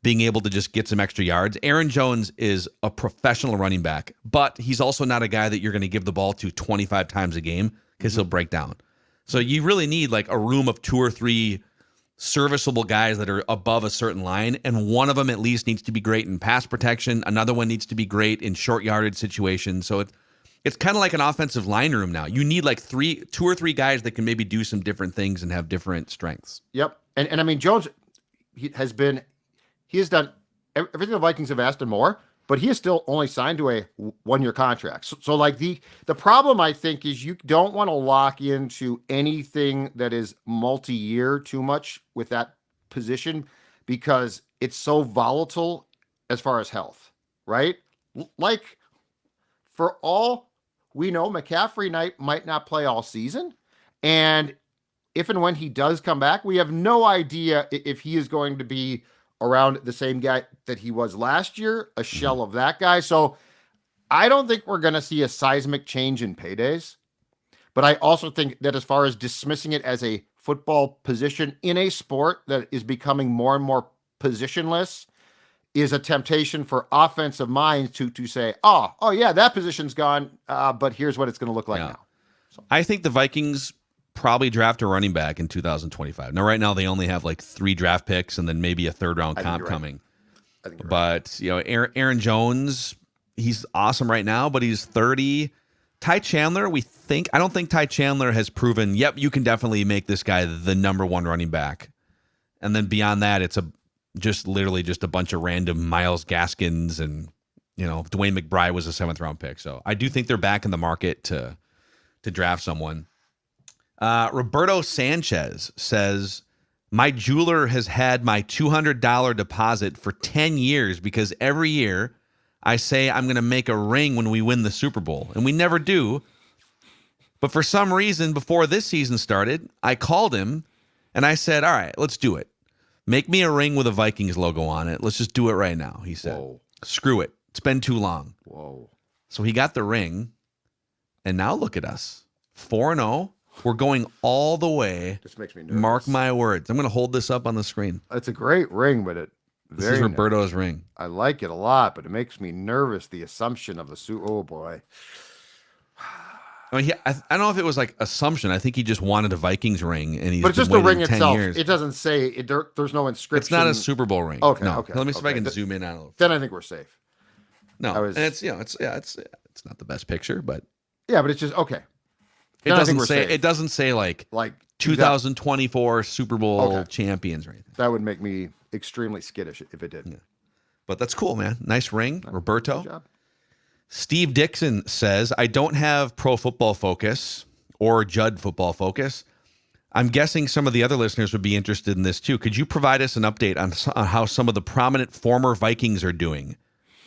Speaker 3: being able to just get some extra yards. Aaron Jones is a professional running back, but he's also not a guy that you're going to give the ball to 25 times a game because he'll break down. So you really need like a room of 2 or 3 serviceable guys that are above a certain line, and one of them at least needs to be great in pass protection. Another one needs to be great in short yardage situations. So it's kind of like an offensive line room now. You need like 2 or 3 guys that can maybe do some different things and have different strengths.
Speaker 5: Yep. And I mean, Jones, he has done everything the Vikings have asked and more, but he is still only signed to a 1-year contract. So like the problem, I think, is you don't want to lock into anything that is multi-year too much with that position because it's so volatile as far as health, right? Like, for all we know, McCaffrey might not play all season. And if and when he does come back, we have no idea if he is going to be around the same guy that he was last year, a shell of that guy. So I don't think we're going to see a seismic change in paydays. But I also think that as far as dismissing it as a football position in a sport that is becoming more and more positionless is a temptation for offensive minds to say, oh yeah, that position's gone, but here's what it's going to look like now. So.
Speaker 3: I think the Vikings probably draft a running back in 2025. Now, right now, they only have like 3 draft picks and then maybe a 3rd-round comp coming.
Speaker 5: I think you're
Speaker 3: but, Aaron Jones, he's awesome right now, but he's 30. Ty Chandler, I don't think Ty Chandler has proven, yep, you can definitely make this guy the number 1 running back. And then beyond that, it's literally just a bunch of random Myles Gaskins and, Dwayne McBride was a 7th-round pick. So I do think they're back in the market to draft someone. Roberto Sanchez says, my jeweler has had my $200 deposit for 10 years because every year I say I'm going to make a ring when we win the Super Bowl, and we never do. But for some reason, before this season started, I called him and I said, all right, let's do it. Make me a ring with a Vikings logo on it. Let's just do it right now, he said.
Speaker 5: Whoa.
Speaker 3: Screw it. It's been too long.
Speaker 5: Whoa.
Speaker 3: So he got the ring, and now look at us. 4-0. We're going all the way.
Speaker 5: This makes me nervous.
Speaker 3: Mark my words. I'm going to hold this up on the screen.
Speaker 5: It's a great ring, but
Speaker 3: this is Roberto's ring.
Speaker 5: I like it a lot, but it makes me nervous, the assumption of the suit. Oh, boy.
Speaker 3: I mean, I don't know if it was like assumption. I think he just wanted a Vikings ring, and
Speaker 5: but it's just the ring itself. Years. It doesn't say there's no inscription.
Speaker 3: It's not a Super Bowl ring.
Speaker 5: Okay.
Speaker 3: No.
Speaker 5: Okay.
Speaker 3: Let me see if I can zoom in on it. A little.
Speaker 5: Then I think we're safe.
Speaker 3: No, and it's not the best picture, but
Speaker 5: but it's just okay.
Speaker 3: It doesn't say like 2024 Super Bowl champions or anything.
Speaker 5: That would make me extremely skittish if it did.
Speaker 3: Yeah. But that's cool, man. Nice ring, Roberto.
Speaker 5: Good job.
Speaker 3: Steve Dixon says, I don't have Pro Football Focus or Judd Football Focus. I'm guessing some of the other listeners would be interested in this too. Could you provide us an update on how some of the prominent former Vikings are doing?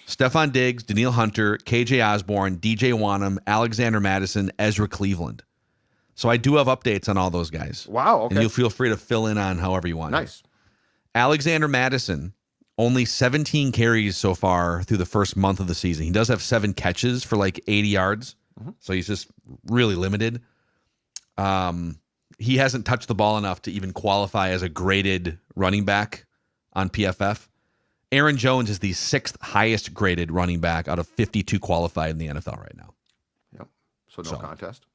Speaker 3: Stephon Diggs, Danielle Hunter, KJ Osborne, DJ Wanham, Alexander Madison, Ezra Cleveland. So I do have updates on all those guys.
Speaker 5: Wow, okay.
Speaker 3: And you'll feel free to fill in on however you want.
Speaker 5: Nice.
Speaker 3: Alexander Madison, only 17 carries so far through the first month of the season. He does have 7 catches for like 80 yards. Mm-hmm. So he's just really limited. He hasn't touched the ball enough to even qualify as a graded running back on PFF. Aaron Jones is the 6th highest graded running back out of 52 qualified in the NFL right now.
Speaker 5: Yep. So no contest.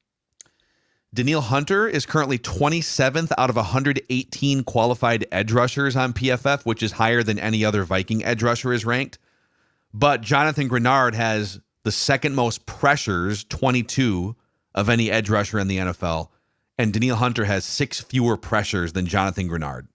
Speaker 3: Danielle Hunter is currently 27th out of 118 qualified edge rushers on PFF, which is higher than any other Viking edge rusher is ranked. But Jonathan Grenard has the 2nd most pressures, 22, of any edge rusher in the NFL. And Danielle Hunter has 6 fewer pressures than Jonathan Grenard.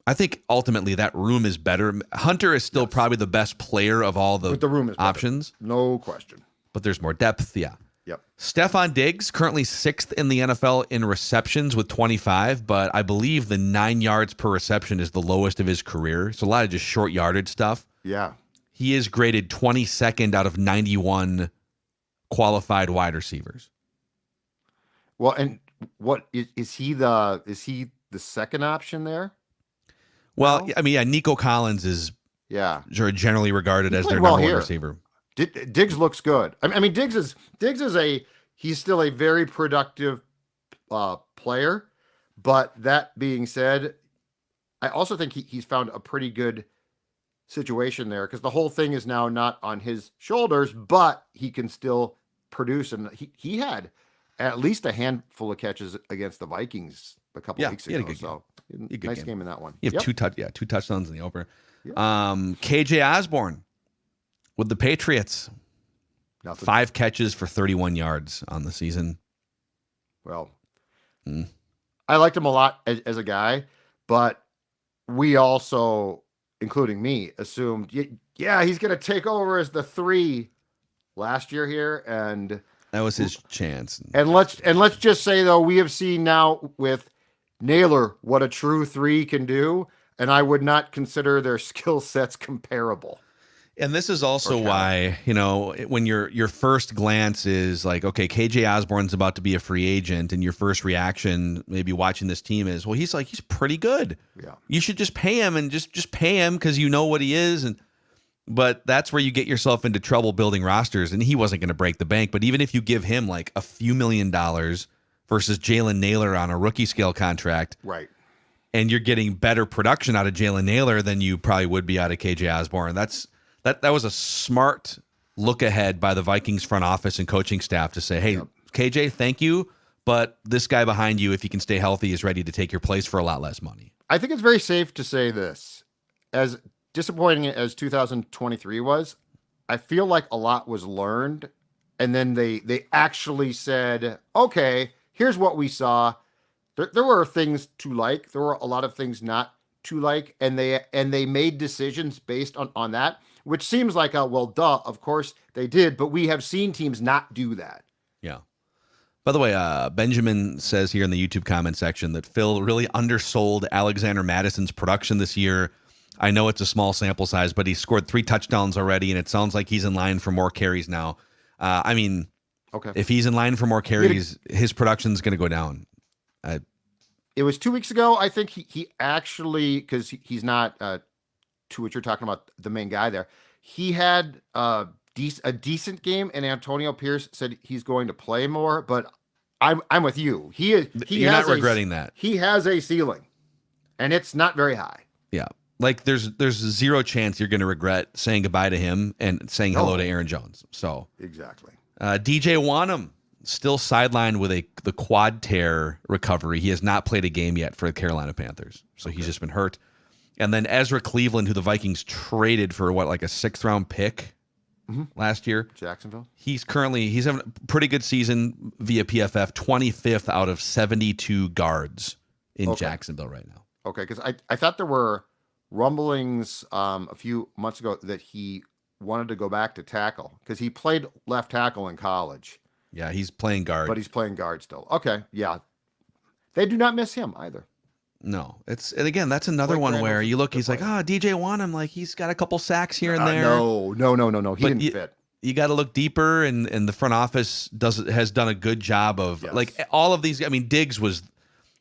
Speaker 3: I think ultimately that room is better. Hunter is still probably the best player of all the
Speaker 5: room is
Speaker 3: options.
Speaker 5: Better. No question.
Speaker 3: But there's more depth, yeah.
Speaker 5: Yep.
Speaker 3: Stephon Diggs, currently 6th in the NFL in receptions with 25, but I believe the 9 yards per reception is the lowest of his career. So a lot of just short yardage stuff.
Speaker 5: Yeah.
Speaker 3: He is graded 22nd out of 91 qualified wide receivers.
Speaker 5: Well, and what is he the 2nd option there?
Speaker 3: Well, I mean, Nico Collins is generally regarded as their number 1 receiver.
Speaker 5: Diggs looks good. I mean, Diggs is he's still a very productive player. But that being said, I also think he's found a pretty good situation there because the whole thing is now not on his shoulders, but he can still produce. And he had at least a handful of catches against the Vikings a couple weeks ago. So nice game in that one.
Speaker 3: You have 2 touchdowns in the opener. Yep. KJ Osborne with the Patriots.
Speaker 5: Nothing.
Speaker 3: 5 catches for 31 yards on the season.
Speaker 5: Well, I liked him a lot as a guy, but we also including me, assumed, yeah, he's going to take over as the 3 last year here, and
Speaker 3: that was his chance.
Speaker 5: And let's just say, though, we have seen now with Naylor what a true 3 can do, and I would not consider their skill sets comparable.
Speaker 3: And this is also why, when your first glance is like, okay, KJ Osborne's about to be a free agent, and your first reaction, maybe watching this team, is, well, he's pretty good.
Speaker 5: Yeah,
Speaker 3: you should just pay him, and just pay him because you know what he is. But that's where you get yourself into trouble building rosters. And he wasn't going to break the bank. But even if you give him like a few $1 million versus Jalen Naylor on a rookie scale contract,
Speaker 5: right,
Speaker 3: and you're getting better production out of Jalen Naylor than you probably would be out of KJ Osborne, that was a smart look ahead by the Vikings front office and coaching staff to say, hey, KJ, thank you, but this guy behind you, if he can stay healthy, is ready to take your place for a lot less money.
Speaker 5: I think it's very safe to say this. As disappointing as 2023 was, I feel like a lot was learned, and then they actually said, okay, here's what we saw. There were things to like. There were a lot of things not to like, and they made decisions based on that, which seems like well, duh, of course they did, but we have seen teams not do that.
Speaker 3: Yeah. By the way, Benjamin says here in the YouTube comment section that Phil really undersold Alexander Madison's production this year. I know it's a small sample size, but he scored 3 touchdowns already, and it sounds like he's in line for more carries now. Okay, if he's in line for more carries, his production's going to go down.
Speaker 5: It was 2 weeks ago. I think he actually, because he's not to what you're talking about, the main guy there. He had a decent game, and Antonio Pierce said he's going to play more. But I'm with you. You're not
Speaker 3: regretting that.
Speaker 5: He has a ceiling, and it's not very high.
Speaker 3: Yeah. Like there's zero chance you're going to regret saying goodbye to him and saying hello to Aaron Jones. So
Speaker 5: exactly.
Speaker 3: DJ Wanham still sidelined with the quad tear recovery. He has not played a game yet for the Carolina Panthers, so he's just been hurt. And then Ezra Cleveland, who the Vikings traded for like a 6th round pick last year,
Speaker 5: Jacksonville.
Speaker 3: He's having a pretty good season via PFF, 25th out of 72 guards in Jacksonville right now.
Speaker 5: Okay, because I thought there were rumblings a few months ago that he wanted to go back to tackle because he played left tackle in college.
Speaker 3: Yeah, he's playing guard.
Speaker 5: But he's playing guard still. Okay, yeah. They do not miss him either.
Speaker 3: No. And again, that's another one where you look, he's like, DJ Wanham, like he's got a couple sacks here and there.
Speaker 5: No. He didn't fit.
Speaker 3: You got to look deeper, and the front office has done a good job of like all of these. I mean, Diggs was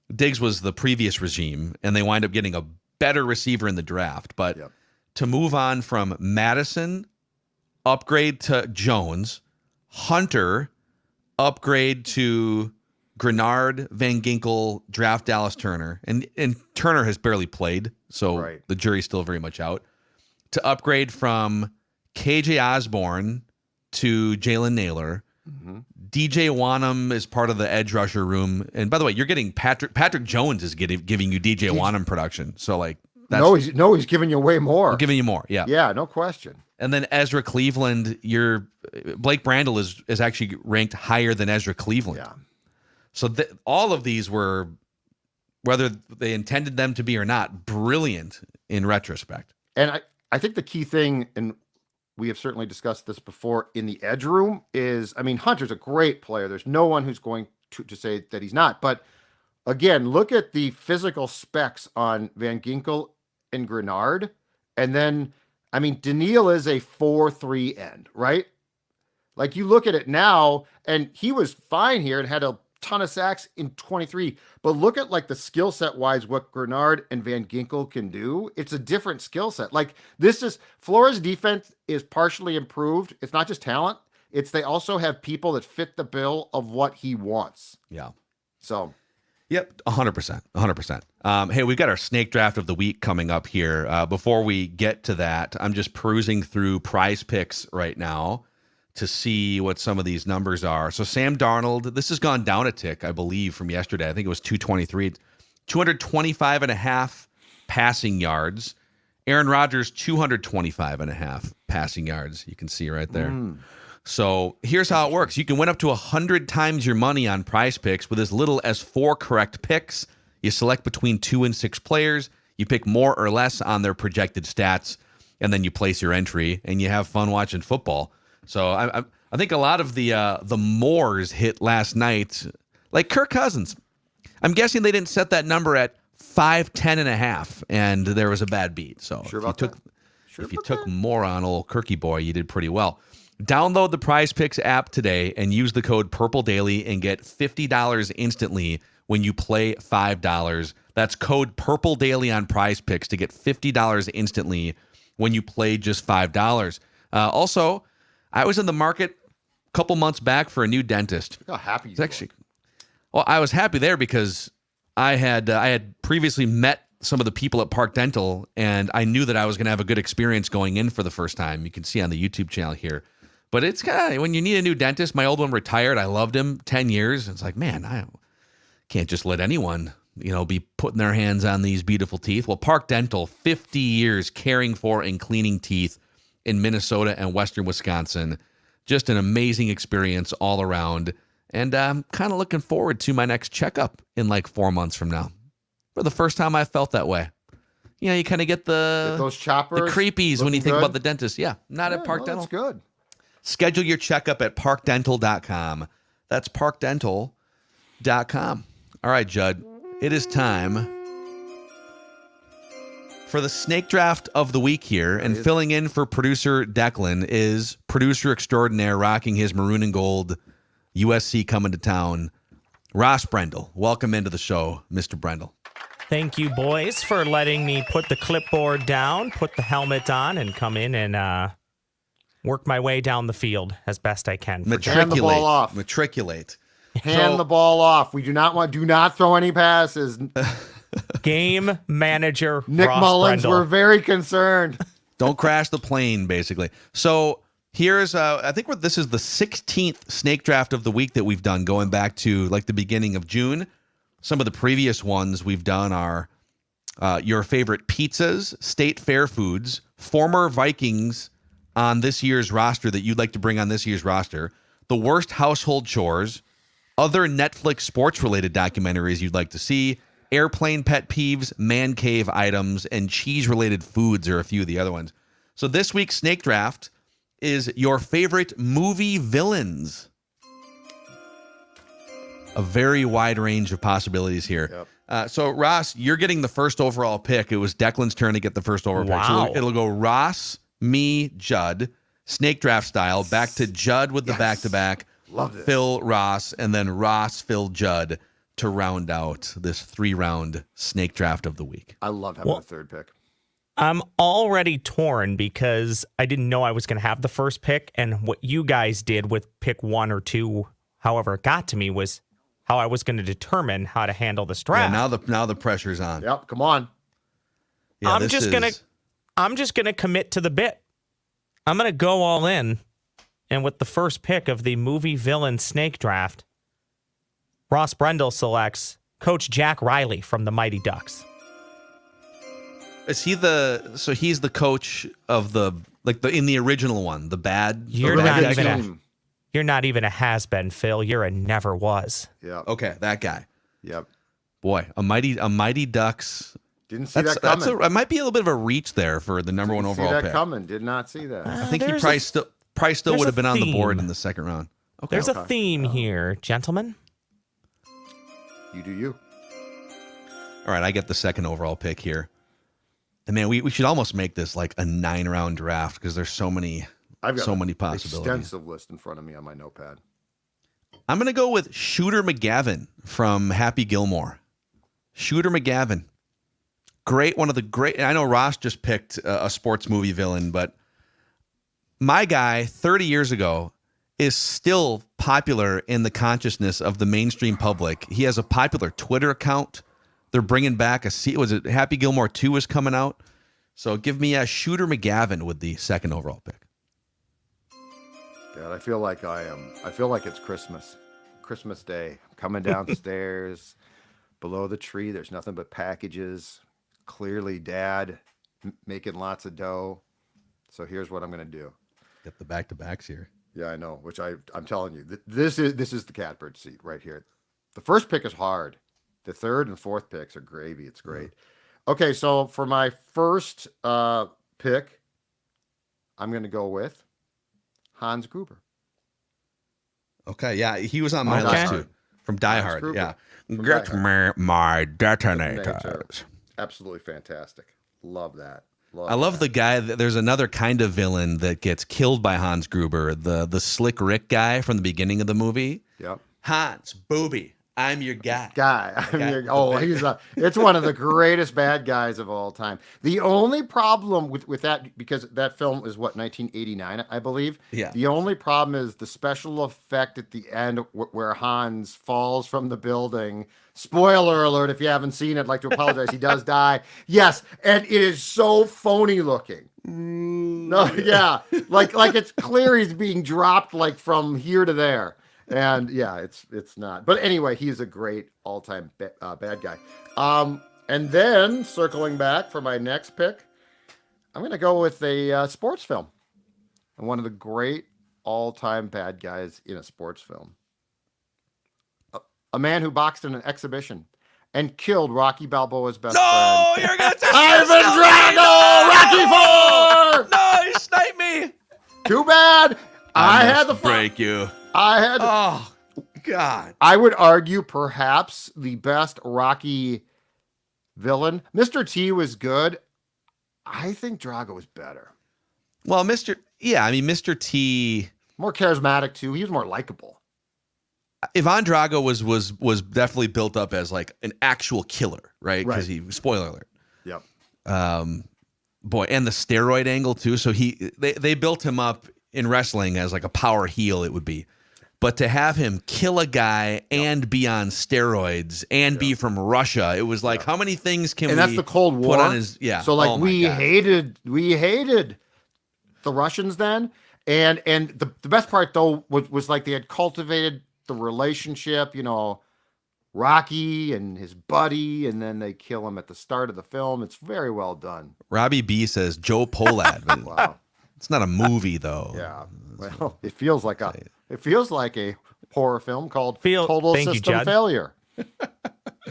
Speaker 3: the previous regime, and they wind up getting a better receiver in the draft. But to move on from Madison, upgrade to Jones, Hunter, upgrade to Grenard, Van Ginkel, draft Dallas Turner, and Turner has barely played, so the jury's still very much out. To upgrade from KJ Osborne to Jalen Naylor, DJ Wanham is part of the edge rusher room, and by the way, you're getting Patrick Jones is giving you DJ Wanham production, so like
Speaker 5: he's giving you way more.
Speaker 3: I'm giving you more,
Speaker 5: yeah, no question.
Speaker 3: And then Ezra Cleveland, Blake Brandel is actually ranked higher than Ezra Cleveland.
Speaker 5: Yeah.
Speaker 3: So all of these were, whether they intended them to be or not, brilliant in retrospect.
Speaker 5: And I think the key thing, and we have certainly discussed this before in the edge room, is, I mean, Hunter's a great player. There's no one who's going to say that he's not. But again, look at the physical specs on Van Ginkel and Grenard. And then, I mean, Daniil is a 4-3 end, right? Like you look at it now, and he was fine here and had a ton of sacks in 23, but look at like the skill set wise what Grenard and Van Ginkel can do. It's a different skill set. Like Flores' defense is partially improved. It's not just talent, it's they also have people that fit the bill of what he wants.
Speaker 3: Yeah.
Speaker 5: So
Speaker 3: yep, 100%. Hey, we've got our snake draft of the week coming up here. Before we get to that, I'm just perusing through Prize Picks right now to see what some of these numbers are. So Sam Darnold, this has gone down a tick, I believe, from yesterday. I think it was 223, 225 and a half passing yards. Aaron Rodgers, 225 and a half passing yards. You can see right there. So here's how it works. You can win up to 100 times your money on Prize Picks with as little as 4 correct picks. You select between 2 and 6 players. You pick more or less on their projected stats, and then you place your entry, and you have fun watching football. So I think a lot of the mores hit last night, like Kirk Cousins. I'm guessing they didn't set that number at 510.5, and there was a bad beat. So if you took more on old Kirky boy, you did pretty well. Download the Prize Picks app today and use the code PURPLEDAILY and get $50 instantly when you play $5. That's code PURPLEDAILY on Prize Picks to get $50 instantly when you play just $5. Also, I was in the market a couple months back for a new dentist.
Speaker 5: Look how happy you
Speaker 3: actually, well, I was happy there because I had previously met some of the people at Park Dental, and I knew that I was going to have a good experience going in for the first time. You can see on the YouTube channel here. But it's kind of, when you need a new dentist, my old one retired. I loved him 10 years. It's like, man, I can't just let anyone, be putting their hands on these beautiful teeth. Well, Park Dental, 50 years caring for and cleaning teeth in Minnesota and Western Wisconsin. Just an amazing experience all around. And I'm kind of looking forward to my next checkup in like 4 months from now. For the first time I felt that way. You kind of get
Speaker 5: those choppers,
Speaker 3: the creepies when you think about the dentist. Yeah, not at Park Dental.
Speaker 5: That's good.
Speaker 3: Schedule your checkup at parkdental.com. That's parkdental.com. All right, Judd, it is time for the snake draft of the week here. And filling in for producer Declan is producer extraordinaire rocking his maroon and gold USC coming to town, Ross Brendel. Welcome into the show, Mr. Brendel.
Speaker 6: Thank you, boys, for letting me put the clipboard down, put the helmet on, and come in and work my way down the field as best I can.
Speaker 5: Hand the ball off.
Speaker 3: Matriculate.
Speaker 5: Hand the ball off. We do not throw any passes.
Speaker 6: Game manager
Speaker 5: Nick
Speaker 6: Ross
Speaker 5: Mullins,
Speaker 6: Brendel.
Speaker 5: we're very concerned.
Speaker 3: Don't crash the plane, basically. So here's, I think this is the 16th snake draft of the week that we've done, going back to like the beginning of June. Some of the previous ones we've done are your favorite pizzas, state fair foods, former Vikings on this year's roster that you'd like to bring on this year's roster, the worst household chores, other Netflix sports-related documentaries you'd like to see, airplane pet peeves, man cave items, and cheese-related foods are a few of the other ones. So this week's snake draft is your favorite movie villains. A very wide range of possibilities here. Yep. So, Ross, you're getting the first overall pick. It was Declan's turn to get the first overall pick. So it'll go Ross, me, Judd, snake draft style, back to Judd with the back-to-back,
Speaker 5: Love this.
Speaker 3: Phil, Ross, and then Ross, Phil, Judd to round out this 3-round snake draft of the week.
Speaker 5: I love having a third pick.
Speaker 6: I'm already torn because I didn't know I was going to have the first pick, and what you guys did with pick 1 or 2, however it got to me, was how I was going to determine how to handle this draft.
Speaker 3: Yeah, now the pressure's on.
Speaker 5: Yep, come on.
Speaker 3: Yeah,
Speaker 6: I'm just gonna commit to the bit. I'm gonna go all in, and with the first pick of the movie villain snake draft, Ross Brendel selects Coach Jack Riley from the Mighty Ducks.
Speaker 3: Is he he's the coach of in the original one, the bad?
Speaker 6: You're not even a has-been, Phil. You're a never was.
Speaker 5: Yeah.
Speaker 3: Okay, that guy.
Speaker 5: Yep.
Speaker 3: Boy, a Mighty Ducks.
Speaker 5: Didn't see that coming.
Speaker 3: It might be a little bit of a reach there for the number one overall
Speaker 5: pick.
Speaker 3: pick.
Speaker 5: Coming. Did not see that.
Speaker 3: I think he probably still would have been on the board in the second round. Okay.
Speaker 6: There's a theme here, gentlemen.
Speaker 5: You do you.
Speaker 3: All right, I get the second overall pick here. And man, we should almost make this like a 9-round draft because there's so many possibilities.
Speaker 5: Extensive list in front of me on my notepad.
Speaker 3: I'm going to go with Shooter McGavin from Happy Gilmore. Shooter McGavin. One of the great. I know Ross just picked a sports movie villain, but my guy 30 years ago is still popular in the consciousness of the mainstream public. He has a popular Twitter account. They're bringing back Happy Gilmore 2 is coming out. So give me a Shooter McGavin with the second overall pick.
Speaker 5: God, I feel like it's Christmas Day. I'm coming downstairs below the tree. There's nothing but packages. Clearly Dad making lots of dough. So here's what I'm going to do.
Speaker 3: Get the back-to-backs here.
Speaker 5: Yeah, I know, which I'm telling you, this is the catbird seat right here. The first pick is hard. The third and fourth picks are gravy. It's great. Okay, so for my first pick, I'm going to go with Hans Gruber.
Speaker 3: Okay, yeah, he was on my
Speaker 5: Die
Speaker 3: list
Speaker 5: Hard.
Speaker 3: too. From Die
Speaker 5: Hans
Speaker 3: Hard,
Speaker 5: Gruber
Speaker 3: yeah.
Speaker 5: from
Speaker 3: Get
Speaker 5: Die
Speaker 3: me my
Speaker 5: Detonator.
Speaker 3: detonators.
Speaker 5: Absolutely fantastic. Love that.
Speaker 3: I love the guy. There's another kind of villain that gets killed by Hans Gruber, the Slick Rick guy from the beginning of the movie.
Speaker 5: Yep.
Speaker 3: Hans, booby, I'm your guy.
Speaker 5: It's one of the greatest bad guys of all time. The only problem with that, because that film is 1989, I believe.
Speaker 3: Yeah.
Speaker 5: The only problem is the special effect at the end where Hans falls from the building. Spoiler alert, if you haven't seen it, I'd like to apologize. He does die. Yes, and it is so phony looking. No, yeah. Like it's clear he's being dropped like from here to there. And yeah, it's not. But anyway, he's a great all-time bad guy. And then circling back for my next pick, I'm going to go with a sports film. And one of the great all-time bad guys in a sports film. A man who boxed in an exhibition and killed Rocky Balboa's best friend.
Speaker 3: No, you're gonna take
Speaker 5: Ivan Drago! Rocky IV!
Speaker 3: No, you sniped me.
Speaker 5: Too bad. I had the
Speaker 3: break you.
Speaker 5: Oh
Speaker 3: God.
Speaker 5: I would argue perhaps the best Rocky villain. Mr. T was good. I think Drago was better.
Speaker 3: Well, Mr. T.
Speaker 5: More charismatic too. He was more likable.
Speaker 3: Ivan Drago was definitely built up as like an actual killer, right? Because he, spoiler alert.
Speaker 5: Yep.
Speaker 3: Boy, and the steroid angle too. So they built him up in wrestling as like a power heel, it would be. But to have him kill a guy and be on steroids and be from Russia, it was like, how many things can
Speaker 5: and
Speaker 3: we
Speaker 5: that's the Cold War.
Speaker 3: put on his, yeah.
Speaker 5: So like
Speaker 3: oh
Speaker 5: we hated the Russians then. And the best part though was like they had cultivated the relationship, Rocky and his buddy, and then they kill him at the start of the film. It's very well done.
Speaker 3: Robbie B says Joe Polad. But
Speaker 5: Wow.
Speaker 3: It's not a movie though.
Speaker 5: Yeah. Well, it feels like a horror film called Total System Failure.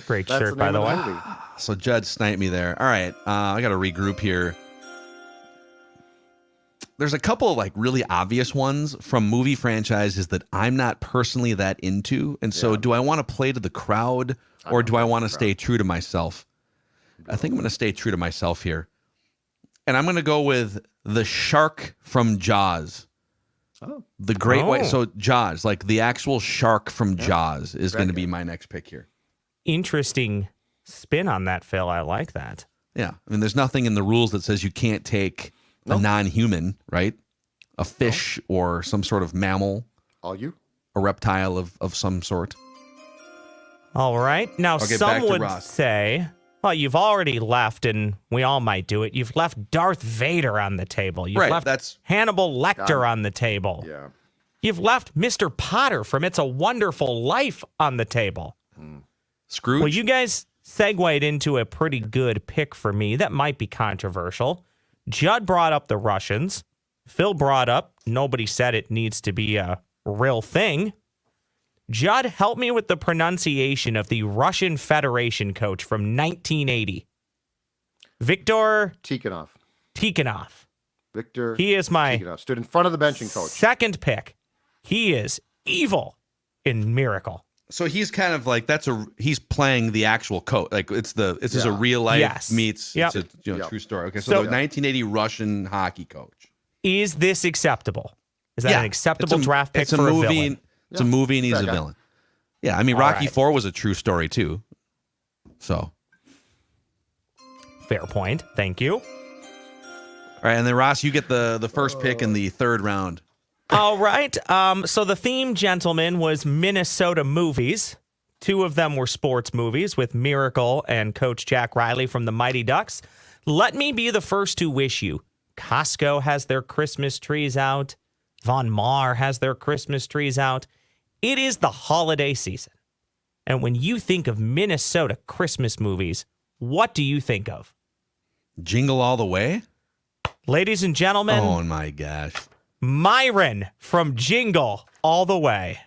Speaker 6: Great
Speaker 5: That's
Speaker 6: shirt, by the way.
Speaker 5: movie.
Speaker 3: So Judd sniped me there. All right, I got to regroup here. There's a couple of like really obvious ones from movie franchises that I'm not personally that into. And so do I want to play to the crowd or do I want to stay true to myself? I think I'm going to stay true to myself here. And I'm going to go with the shark from Jaws.
Speaker 5: Oh.
Speaker 3: The great white. So Jaws, like the actual shark from Jaws is going to be my next pick here.
Speaker 6: Interesting spin on that, Phil. I like that.
Speaker 3: Yeah. I mean, there's nothing in the rules that says you can't take a non-human, right? A fish or some sort of mammal.
Speaker 5: All you?
Speaker 3: A reptile of some sort.
Speaker 6: All right. Now,
Speaker 3: I'll get
Speaker 6: some
Speaker 3: back to
Speaker 6: would
Speaker 3: Ross.
Speaker 6: say, well, you've already left, and we all might do it. You've left Darth Vader on the table. You've left Hannibal Lecter on the table.
Speaker 5: Yeah.
Speaker 6: You've left Mr. Potter from It's a Wonderful Life on the table.
Speaker 3: Scrooge?
Speaker 6: Well, you guys segued into a pretty good pick for me. That might be controversial. Judd brought up the Russians. Phil brought up, nobody said it needs to be a real thing. Judd, help me with the pronunciation of the Russian Federation coach from 1980. Viktor
Speaker 5: Tikhonov. Victor.
Speaker 6: He is my
Speaker 5: Tikhonov. Stood in front of the benching coach.
Speaker 6: second pick. He is evil in Miracle.
Speaker 3: So he's kind of like he's playing the actual coach. Like this is a real life meets it's a true story. Okay, so the 1980 Russian hockey coach.
Speaker 6: Is this acceptable? Is that an acceptable draft pick
Speaker 3: it's
Speaker 6: for
Speaker 3: a
Speaker 6: a
Speaker 3: movie?
Speaker 6: villain?
Speaker 3: It's a movie and he's a villain. Yeah, I mean Rocky IV was a true story too. So
Speaker 6: fair point. Thank you.
Speaker 3: All right, and then Ross, you get the first pick in the third round.
Speaker 6: All right. So the theme, gentlemen, was Minnesota movies. Two of them were sports movies with Miracle and Coach Jack Riley from the Mighty Ducks. Let me be the first to wish you. Costco has their Christmas trees out. Von Maur has their Christmas trees out. It is the holiday season. And when you think of Minnesota Christmas movies, what do you think of?
Speaker 3: Jingle All the Way?
Speaker 6: Ladies and gentlemen.
Speaker 3: Oh my gosh.
Speaker 6: Myron from Jingle All the Way.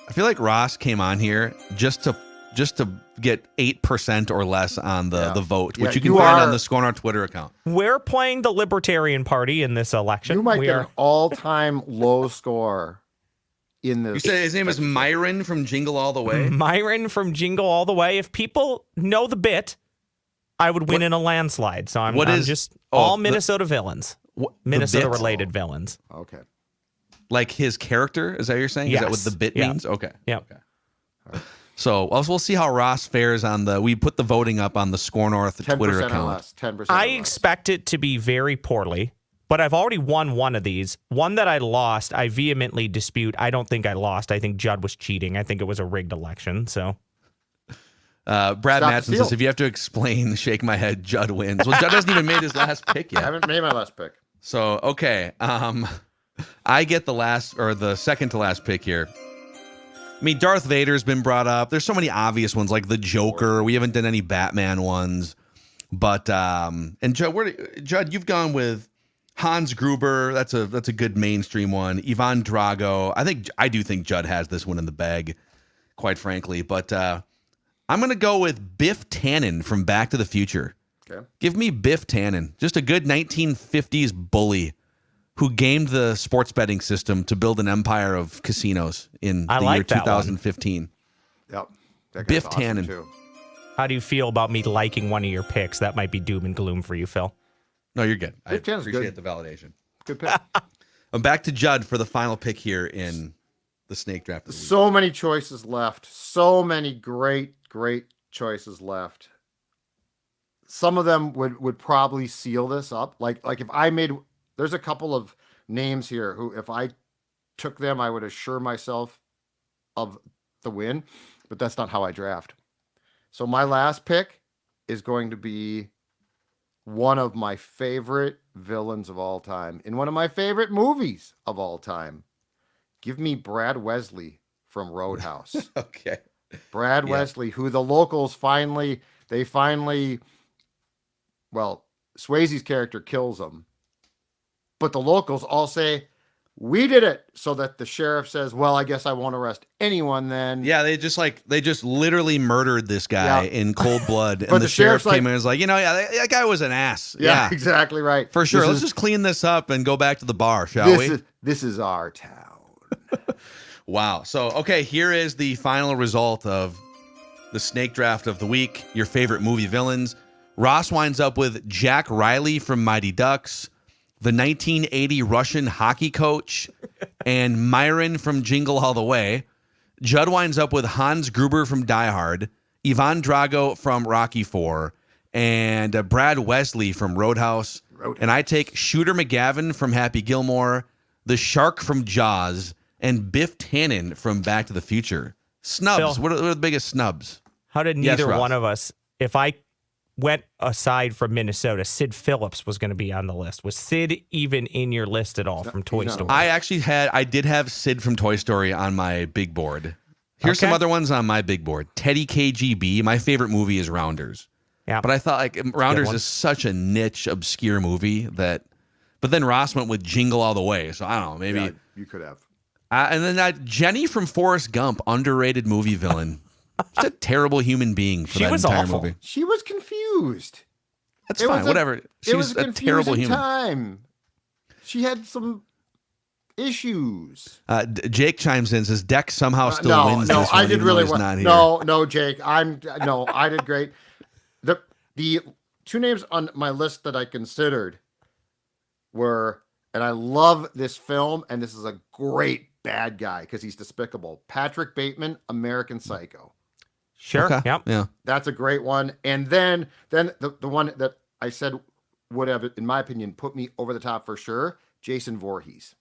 Speaker 3: I feel like Ross came on here just to get 8% or less on the vote, which
Speaker 5: Yeah,
Speaker 3: you can
Speaker 5: you
Speaker 3: find
Speaker 5: are-
Speaker 3: on the Score on our Twitter account.
Speaker 6: We're playing the Libertarian Party in this election.
Speaker 5: You might
Speaker 6: we
Speaker 5: get
Speaker 6: are
Speaker 5: an all-time low score in this.
Speaker 3: You said his name is Myron from Jingle All the Way?
Speaker 6: Myron from Jingle All the Way. If people know the bit, I would win in a landslide. So I'm just all Minnesota villains. Minnesota-related villains.
Speaker 5: Okay.
Speaker 3: Like his character? Is that what you're saying?
Speaker 6: Yes.
Speaker 3: Is that what the bit
Speaker 6: Yeah.
Speaker 3: means? Okay.
Speaker 6: Yeah.
Speaker 3: Okay. So we'll see how Ross fares on we put the voting up on the Score North
Speaker 5: 10%
Speaker 3: Twitter
Speaker 5: or
Speaker 3: account.
Speaker 5: less. 10%.
Speaker 6: I
Speaker 5: or less.
Speaker 6: expect it to be very poorly, but I've already won one of these. One that I lost, I vehemently dispute. I don't think I lost. I think Judd was cheating. I think it was a rigged election. So
Speaker 3: Brad Madsen says, if you have to explain, shake my head, Judd wins. Well, Judd hasn't even made his last pick
Speaker 5: I
Speaker 3: yet.
Speaker 5: haven't made my last pick.
Speaker 3: So, okay. I get the second to last pick here. I mean, Darth Vader's been brought up. There's so many obvious ones like the Joker. We haven't done any Batman ones. But and Judd, you've gone with Hans Gruber. That's a good mainstream one. Ivan Drago. I do think Judd has this one in the bag, quite frankly. But I'm gonna go with Biff Tannen from Back to the Future.
Speaker 5: Okay.
Speaker 3: Give me Biff Tannen, just a good 1950s bully who gamed the sports betting system to build an empire of casinos in the year 2015.
Speaker 5: Yep. That guy's
Speaker 3: Biff
Speaker 5: awesome,
Speaker 3: Tannen.
Speaker 5: too.
Speaker 6: how do you feel about me liking one of your picks? That might be doom and gloom for you, Phil.
Speaker 3: No, you're good. I
Speaker 5: Biff Tannen's
Speaker 3: appreciate
Speaker 5: good.
Speaker 3: the validation.
Speaker 5: Good pick.
Speaker 3: I'm back to Judd for the final pick here in the snake draft. Of the week.
Speaker 5: So many choices left. So many great choices left. Some of them would probably seal this up. Like if I made, there's a couple of names here who, if I took them, I would assure myself of the win, but that's not how I draft. So my last pick is going to be one of my favorite villains of all time in one of my favorite movies of all time. Give me Brad Wesley from Roadhouse.
Speaker 3: Okay.
Speaker 5: Brad Wesley, who the locals finally, well, Swayze's character kills him, but the locals all say, we did it, so that the sheriff says, well, I guess I won't arrest anyone then.
Speaker 3: Yeah, they just literally murdered this guy in cold blood.
Speaker 5: But
Speaker 3: And
Speaker 5: the
Speaker 3: the sheriff
Speaker 5: sheriff's
Speaker 3: came in and was like, that guy was an ass.
Speaker 5: Yeah, exactly right.
Speaker 3: For sure.
Speaker 5: This
Speaker 3: Let's
Speaker 5: is-
Speaker 3: just clean this up and go back to the bar, shall we?
Speaker 5: This is our town.
Speaker 3: Wow. So, okay, here is the final result of the snake draft of the week. Your favorite movie villains. Ross winds up with Jack Riley from Mighty Ducks, the 1980 Russian hockey coach, and Myron from Jingle All the Way. Judd winds up with Hans Gruber from Die Hard, Ivan Drago from Rocky IV, and Brad Wesley from Roadhouse. And I take Shooter McGavin from Happy Gilmore, the Shark from Jaws, and Biff Tannen from Back to the Future. Snubs.
Speaker 6: Phil.
Speaker 3: What are the biggest snubs?
Speaker 6: How did
Speaker 3: Yes,
Speaker 6: neither
Speaker 3: Ross.
Speaker 6: one of us, if I went aside from Minnesota, Sid Phillips was going to be on the list. Was Sid even in your list at all from Toy
Speaker 5: not
Speaker 6: Story?
Speaker 3: I did have Sid from Toy Story on my big board. Here's some
Speaker 6: Okay.
Speaker 3: other ones on my big board. Teddy KGB. My favorite movie is Rounders.
Speaker 6: Yeah.
Speaker 3: But I thought Rounders
Speaker 6: one.
Speaker 3: is such a niche, obscure movie that. But then Ross went with Jingle All the Way. So I don't know, maybe.
Speaker 5: Yeah, you could have.
Speaker 3: And then Jenny from Forrest Gump, underrated movie villain. Just a terrible human being for
Speaker 6: She
Speaker 3: that
Speaker 6: was
Speaker 3: entire
Speaker 6: awful.
Speaker 3: movie.
Speaker 5: She was confused.
Speaker 3: That's
Speaker 5: It
Speaker 3: fine,
Speaker 5: was a-
Speaker 3: whatever.
Speaker 5: It
Speaker 3: She's
Speaker 5: was
Speaker 3: a terrible
Speaker 5: confusing
Speaker 3: human.
Speaker 5: time. She had some issues.
Speaker 3: Jake chimes in and says Deck somehow still wins this one.
Speaker 5: I did
Speaker 3: even though
Speaker 5: really
Speaker 3: he's
Speaker 5: well.
Speaker 3: not here.
Speaker 5: No, Jake. I did great. The two names on my list that I considered were, and I love this film, and this is a great bad guy because he's despicable. Patrick Bateman, American Psycho.
Speaker 6: Sure.
Speaker 3: Okay.
Speaker 6: Yep.
Speaker 3: Yeah.
Speaker 5: That's a great one. And then the one that I said would have, in my opinion, put me over the top for sure, Jason Voorhees.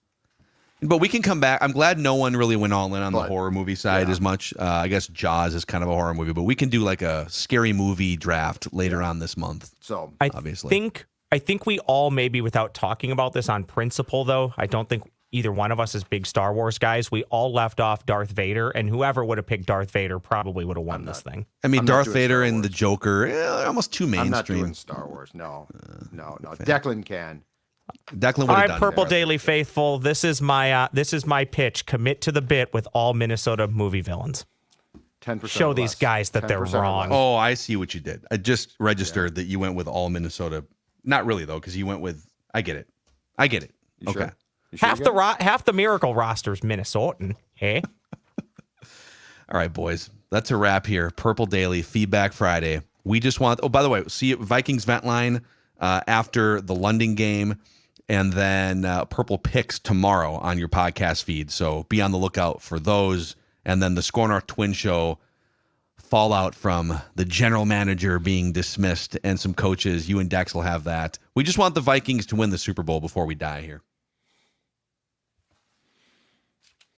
Speaker 3: But we can come back. I'm glad no one really went all in on the
Speaker 5: But,
Speaker 3: horror movie side as much. I guess Jaws is kind of a horror movie, but we can do like a scary movie draft later on this month.
Speaker 5: So
Speaker 6: I
Speaker 3: Obviously.
Speaker 6: think we all, maybe without talking about this on principle, though, I don't think either one of us is big Star Wars guys. We all left off Darth Vader, and whoever would have picked Darth Vader probably would have won this thing.
Speaker 3: I mean,
Speaker 5: I'm not
Speaker 3: Darth
Speaker 5: doing
Speaker 3: Vader
Speaker 5: Star
Speaker 3: and the
Speaker 5: Wars.
Speaker 3: Joker, almost too
Speaker 5: I'm not
Speaker 3: mainstream.
Speaker 5: doing Star Wars. No. Declan can.
Speaker 3: Declan would
Speaker 6: All
Speaker 3: have
Speaker 6: right,
Speaker 3: done
Speaker 6: Purple
Speaker 3: that.
Speaker 6: Daily faithful. This is my pitch. Commit to the bit with all Minnesota movie villains.
Speaker 5: 10%
Speaker 6: show
Speaker 5: or
Speaker 6: these
Speaker 5: less.
Speaker 6: guys that they're
Speaker 5: 10% or
Speaker 6: wrong.
Speaker 5: less.
Speaker 3: Oh, I see what you did. I just registered that you went with all Minnesota. Not really though, because you went with. I get it.
Speaker 5: You
Speaker 3: Okay.
Speaker 5: sure? You sure
Speaker 6: Half
Speaker 5: you
Speaker 6: the
Speaker 5: got it?
Speaker 6: half the Miracle roster's Minnesotan. Hey,
Speaker 3: All right, boys. That's a wrap here. Purple Daily Feedback Friday. We just want. Oh, by the way, see Vikings Vent Line after the London game, and then Purple Picks tomorrow on your podcast feed. So be on the lookout for those. And then the Score North Twin Show fallout from the general manager being dismissed and some coaches. You and Dex will have that. We just want the Vikings to win the Super Bowl before we die here.